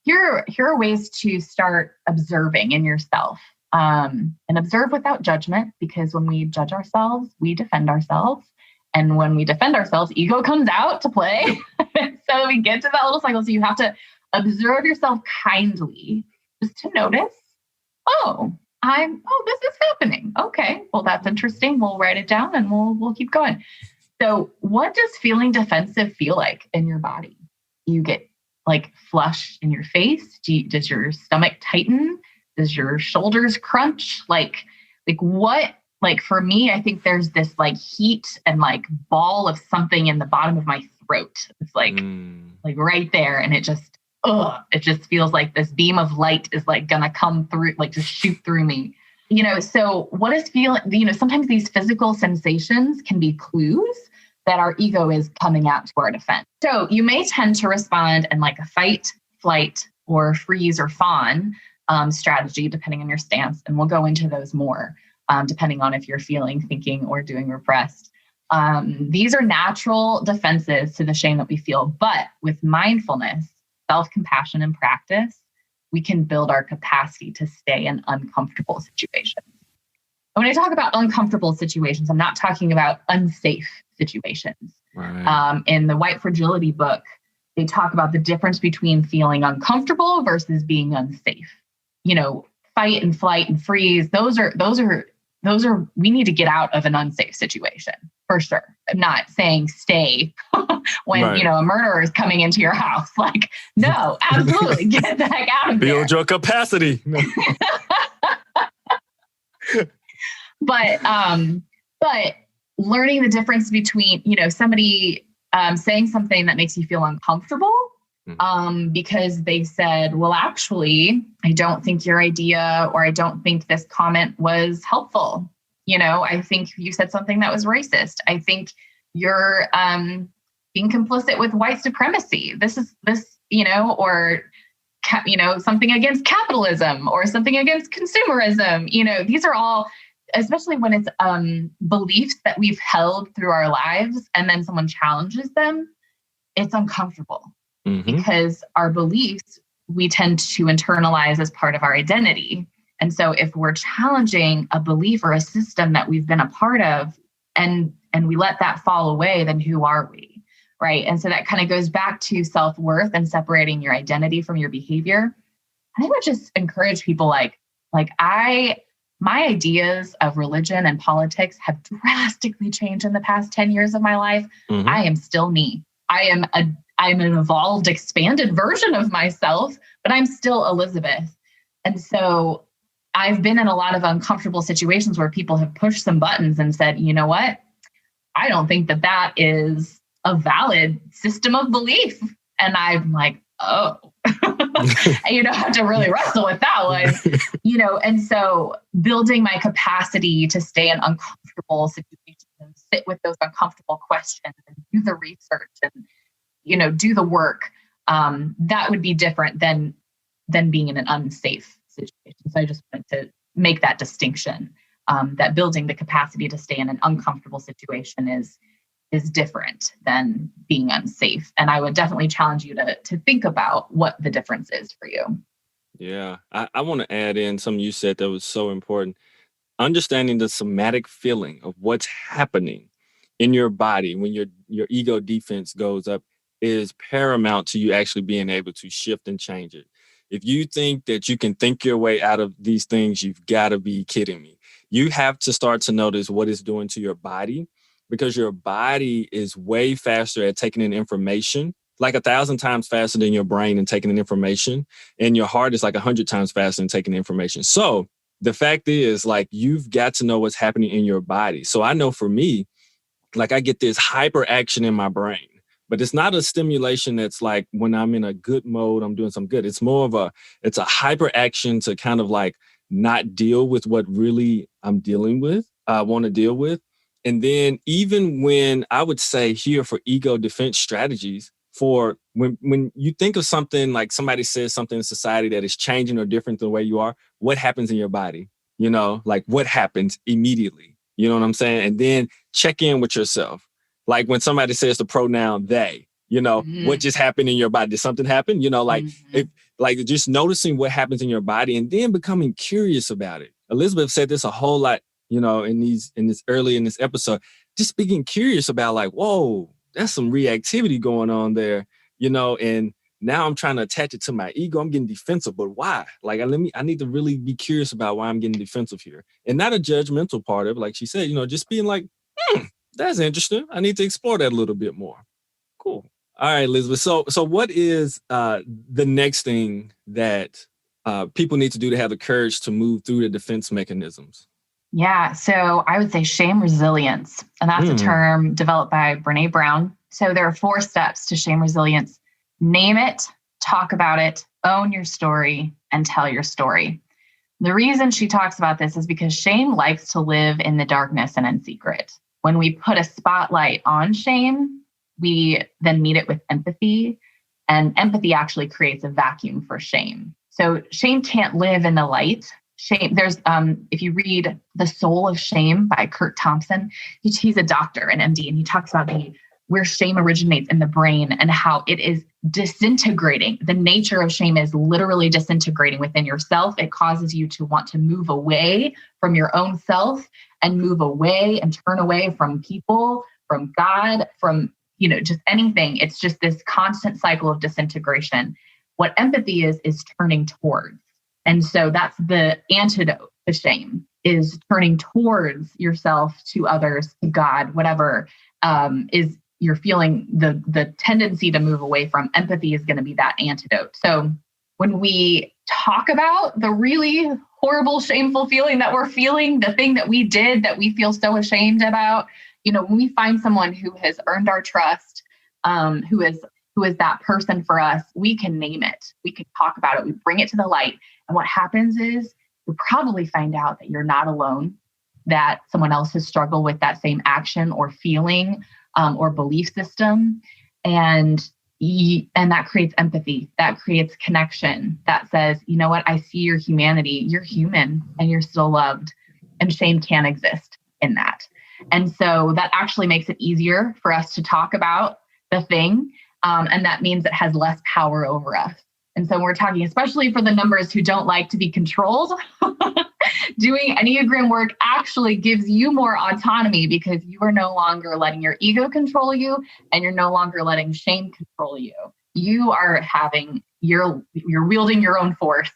S2: Here are ways to start observing in yourself, and observe without judgment, because when we judge ourselves, we defend ourselves. And when we defend ourselves, ego comes out to play. So we get to that little cycle. So you have to observe yourself kindly, just to notice, this is happening. Okay, well, that's interesting. We'll write it down and we'll keep going. So what does feeling defensive feel like in your body? You get like flush in your face? Does your stomach tighten? Does your shoulders crunch? Like what? Like for me, I think there's this like heat and like ball of something in the bottom of my throat. It's like right there. And it just feels like this beam of light is like gonna come through, like just shoot through me. So what is feeling, sometimes these physical sensations can be clues that our ego is coming out to our defense. So you may tend to respond in like a fight, flight, or freeze or fawn strategy, depending on your stance. And we'll go into those more, depending on if you're feeling, thinking, or doing repressed. These are natural defenses to the shame that we feel. But with mindfulness, self-compassion, and practice, we can build our capacity to stay in uncomfortable situations. And when I talk about uncomfortable situations, I'm not talking about unsafe situations. Right. In the White Fragility book, they talk about the difference between feeling uncomfortable versus being unsafe. Fight and flight and freeze, those are we need to get out of an unsafe situation for sure. I'm not saying stay when, right, a murderer is coming into your house. Like, no, absolutely get the heck out of there.
S1: Build your capacity.
S2: But learning the difference between, somebody saying something that makes you feel uncomfortable because they said, well, actually, I don't think your idea, or I don't think this comment was helpful. I think you said something that was racist. I think you're being complicit with white supremacy. This, or something against capitalism or something against consumerism. These are all, especially when it's beliefs that we've held through our lives, and then someone challenges them, it's uncomfortable. Because our beliefs, we tend to internalize as part of our identity. And so if we're challenging a belief or a system that we've been a part of, and we let that fall away, then who are we? Right. And so that kind of goes back to self-worth and separating your identity from your behavior. I would just encourage people my ideas of religion and politics have drastically changed in the past 10 years of my life. I am still me. I'm an evolved, expanded version of myself, but I'm still Elisabeth. And so I've been in a lot of uncomfortable situations where people have pushed some buttons and said, you know what? I don't think that is a valid system of belief. And I'm like, oh, I have to really wrestle with that one, and so building my capacity to stay in uncomfortable situations and sit with those uncomfortable questions and do the research and, do the work, that would be different than being in an unsafe situation. So I just wanted to make that distinction, that building the capacity to stay in an uncomfortable situation is different than being unsafe. And I would definitely challenge you to think about what the difference is for you.
S1: Yeah, I want to add in something you said that was so important. Understanding the somatic feeling of what's happening in your body when your ego defense goes up is paramount to you actually being able to shift and change it. If you think that you can think your way out of these things, you've got to be kidding me. You have to start to notice what it's doing to your body, because your body is way faster at taking in information, like 1,000 times faster than your brain in taking in information. And your heart is like 100 times faster in taking information. So the fact is, you've got to know what's happening in your body. So I know for me, I get this hyper action in my brain, but it's not a stimulation that's like when I'm in a good mode, I'm doing some good. It's more of it's a hyper action to kind of not deal with what really I'm dealing with, want to deal with. And then even when I would say here for ego defense strategies, for when you think of something like somebody says something in society that is changing or different than the way you are, what happens in your body? What happens immediately? You know what I'm saying? And then check in with yourself. Like when somebody says the pronoun they, what just happened in your body? Did something happen? If just noticing what happens in your body and then becoming curious about it. Elisabeth said this a whole lot, in this episode, just being curious about whoa, that's some reactivity going on there, and now I'm trying to attach it to my ego. I'm getting defensive, but why? I need to really be curious about why I'm getting defensive here, and not a judgmental part of it. Like she said, just being that's interesting. I need to explore that a little bit more. Cool. All right, Elizabeth. So what is the next thing that people need to do to have the courage to move through the defense mechanisms?
S2: Yeah, so I would say shame resilience, and that's a term developed by Brene Brown. So there are 4 steps to shame resilience. Name it, talk about it, own your story, and tell your story. The reason she talks about this is because shame likes to live in the darkness and in secret. When we put a spotlight on shame, we then meet it with empathy, and empathy actually creates a vacuum for shame. So shame can't live in the light. Shame. There's, if you read The Soul of Shame by Kurt Thompson, he's a doctor, an MD, and he talks about where shame originates in the brain and how it is disintegrating. The nature of shame is literally disintegrating within yourself. It causes you to want to move away from your own self and move away and turn away from people, from God, from, just anything. It's just this constant cycle of disintegration. What empathy is turning towards. And so that's the antidote to shame, is turning towards yourself, to others, to God, whatever is you're feeling the tendency to move away from. Empathy is going to be that antidote. So when we talk about the really horrible, shameful feeling that we're feeling, the thing that we did that we feel so ashamed about, when we find someone who has earned our trust, who has who is that person for us, we can name it. We can talk about it. We bring it to the light. And what happens is you'll probably find out that you're not alone, that someone else has struggled with that same action or feeling or belief system. And that creates empathy. That creates connection. That says, you know what? I see your humanity. You're human and you're still loved. And shame can't exist in that. And so that actually makes it easier for us to talk about the thing. And that means it has less power over us. And so we're talking, especially for the numbers who don't like to be controlled, doing Enneagram work actually gives you more autonomy because you are no longer letting your ego control you and you're no longer letting shame control you. You are you're wielding your own force.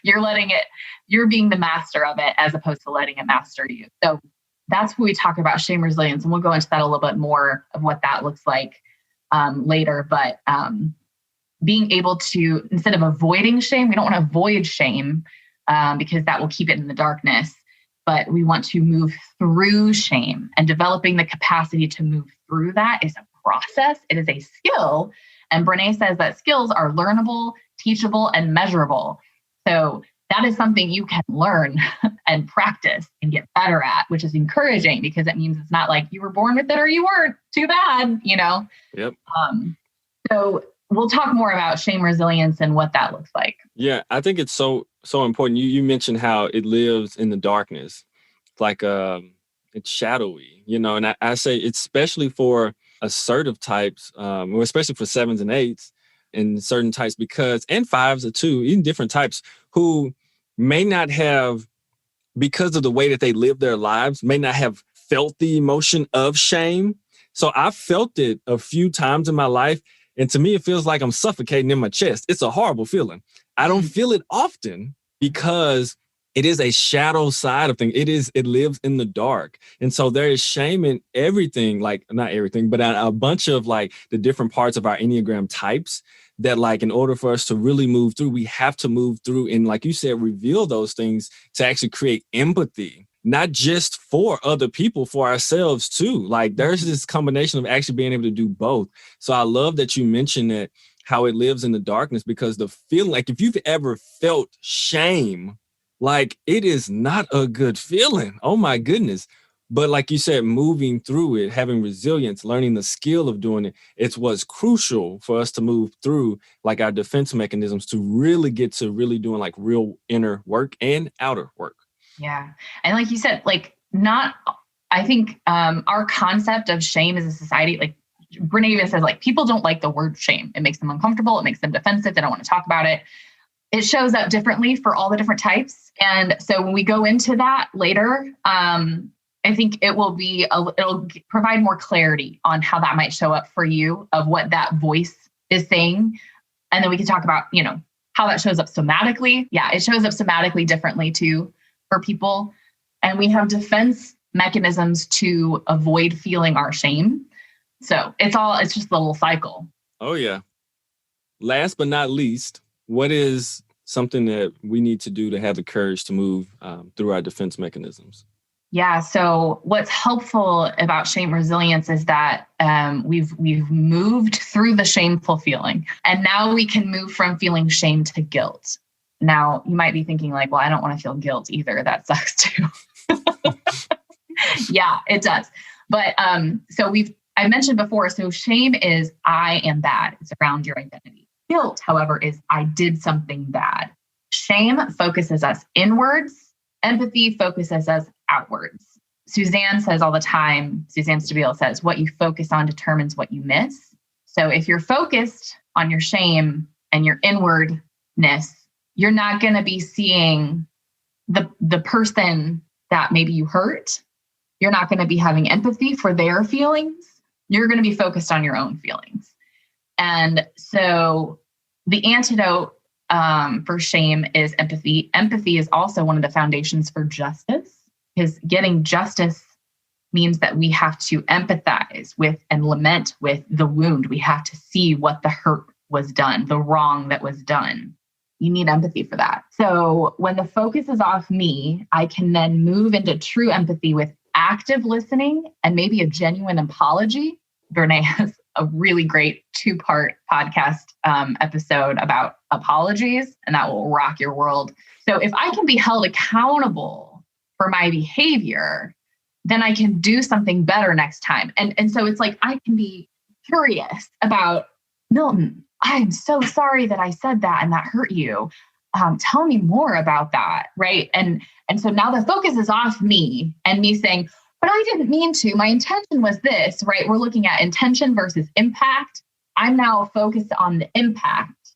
S2: You're being the master of it as opposed to letting it master you. So that's when we talk about shame resilience. And we'll go into that a little bit more of what that looks like later. But being able to, instead of avoiding shame, we don't want to avoid shame because that will keep it in the darkness. But we want to move through shame, and developing the capacity to move through that is a process. It is a skill. And Brené says that skills are learnable, teachable, and measurable. So that is something you can learn and practice and get better at, which is encouraging because it means it's not like you were born with it or you weren't. Too bad,
S1: Yep.
S2: So we'll talk more about shame resilience and what that looks like.
S1: Yeah, I think it's so important. You mentioned how it lives in the darkness. It's like it's shadowy, and I say it's especially for assertive types, or especially for 7s and 8s and certain types and 5s too, even different types who may not have, because of the way that they live their lives, may not have felt the emotion of shame. So I've felt it a few times in my life. And to me, it feels like I'm suffocating in my chest. It's a horrible feeling. I don't feel it often because it is a shadow side of things. It lives in the dark. And so there is shame in everything, like not everything, but a bunch of like the different parts of our Enneagram types that like in order for us to really move through, we have to move through and like you said, reveal those things to actually create empathy. Not just for other people, for ourselves too. Like there's this combination of actually being able to do both. So I love that you mentioned that how it lives in the darkness, because the feeling, like if you've ever felt shame, like it is not a good feeling. Oh my goodness. But like you said, moving through it, having resilience, learning the skill of doing it, it's what's crucial for us to move through like our defense mechanisms to really get to really doing like real inner work and outer work.
S2: Yeah. And like you said, I think our concept of shame as a society, like Brené even says, like people don't like the word shame. It makes them uncomfortable. It makes them defensive. They don't want to talk about it. It shows up differently for all the different types. And so when we go into that later, I think it'll provide more clarity on how that might show up for you of what that voice is saying. And then we can talk about, how that shows up somatically. Yeah, it shows up somatically differently too for people. And we have defense mechanisms to avoid feeling our shame. So it's just a little cycle.
S1: Oh, yeah. Last but not least, what is something that we need to do to have the courage to move through our defense mechanisms?
S2: Yeah. So what's helpful about shame resilience is that we've moved through the shameful feeling, and now we can move from feeling shame to guilt. Now you might be thinking like, well, I don't want to feel guilt either. That sucks too. Yeah, it does. But I mentioned before, so shame is I am bad. It's around your identity. Guilt, however, is I did something bad. Shame focuses us inwards. Empathy focuses us outwards. Suzanne says all the time, Suzanne Stabile says, what you focus on determines what you miss. So if you're focused on your shame and your inwardness, you're not going to be seeing the person that maybe you hurt. You're not going to be having empathy for their feelings. You're going to be focused on your own feelings. And so the antidote for shame is empathy. Empathy is also one of the foundations for justice, because getting justice means that we have to empathize with and lament with the wound. We have to see what the hurt was done, the wrong that was done. You need empathy for that. So when the focus is off me, I can then move into true empathy with active listening and maybe a genuine apology. Brené has a really great 2-part podcast episode about apologies, and that will rock your world. So if I can be held accountable for my behavior, then I can do something better next time. And so it's like, I can be curious about, Milton, I'm so sorry that I said that and that hurt you. Tell me more about that, right? And so now the focus is off me and me saying, but I didn't mean to. My intention was this, right? We're looking at intention versus impact. I'm now focused on the impact,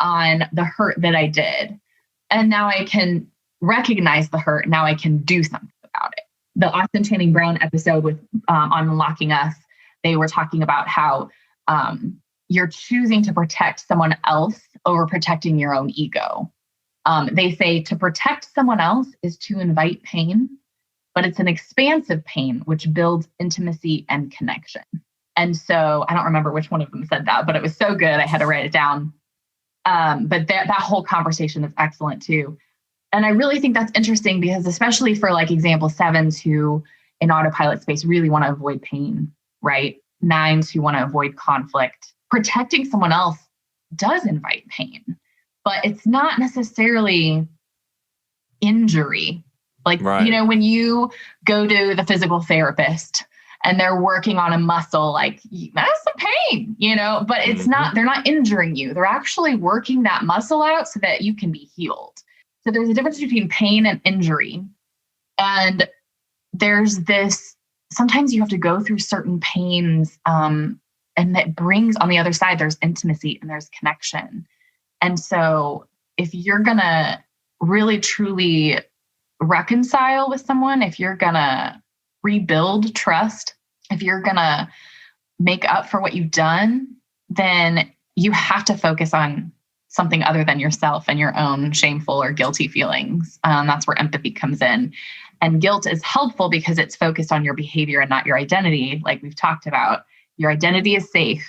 S2: on the hurt that I did. And now I can recognize the hurt. Now I can do something about it. The Austin Channing Brown episode with on Unlocking Us, they were talking about how you're choosing to protect someone else over protecting your own ego. They say to protect someone else is to invite pain, but it's an expansive pain, which builds intimacy and connection. And so I don't remember which one of them said that, but it was so good. I had to write it down. But that whole conversation is excellent too. And I really think that's interesting because especially for like example 7s who in autopilot space really want to avoid pain, right? 9s who want to avoid conflict. Protecting someone else does invite pain, but it's not necessarily injury. Like,
S1: right.
S2: When you go to the physical therapist and they're working on a muscle, like that's some pain, but it's not, they're not injuring you. They're actually working that muscle out so that you can be healed. So there's a difference between pain and injury. And there's this, sometimes you have to go through certain pains, and that brings on the other side, there's intimacy and there's connection. And so if you're going to really truly reconcile with someone, if you're going to rebuild trust, if you're going to make up for what you've done, then you have to focus on something other than yourself and your own shameful or guilty feelings. That's where empathy comes in. And guilt is helpful because it's focused on your behavior and not your identity, like we've talked about. Your identity is safe.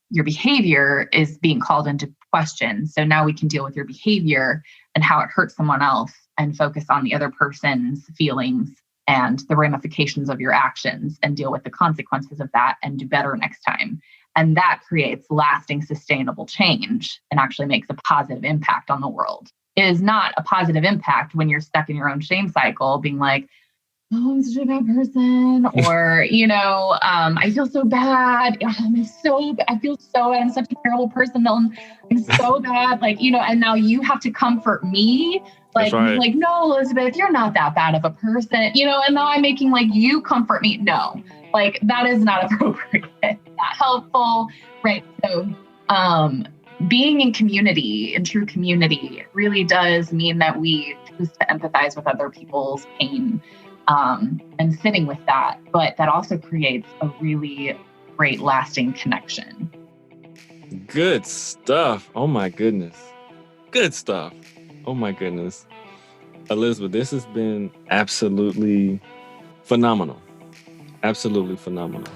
S2: Your behavior is being called into question. So now we can deal with your behavior and how it hurts someone else and focus on the other person's feelings and the ramifications of your actions and deal with the consequences of that and do better next time. And that creates lasting, sustainable change and actually makes a positive impact on the world. It is not a positive impact when you're stuck in your own shame cycle, being like, oh, I'm such a bad person, or, I feel so bad. I feel so bad. I'm such a terrible person, Milton. I'm so bad. And now you have to comfort me. Like, no, Elisabeth, you're not that bad of a person, and now I'm making you comfort me. No, that is not appropriate. Not helpful. Right. So, being in community, in true community, really does mean that we choose to empathize with other people's pain. And sitting with that, but that also creates a really great lasting connection.
S1: Good stuff. Oh my goodness. Good stuff. Oh my goodness. Elisabeth, this has been absolutely phenomenal. Absolutely phenomenal.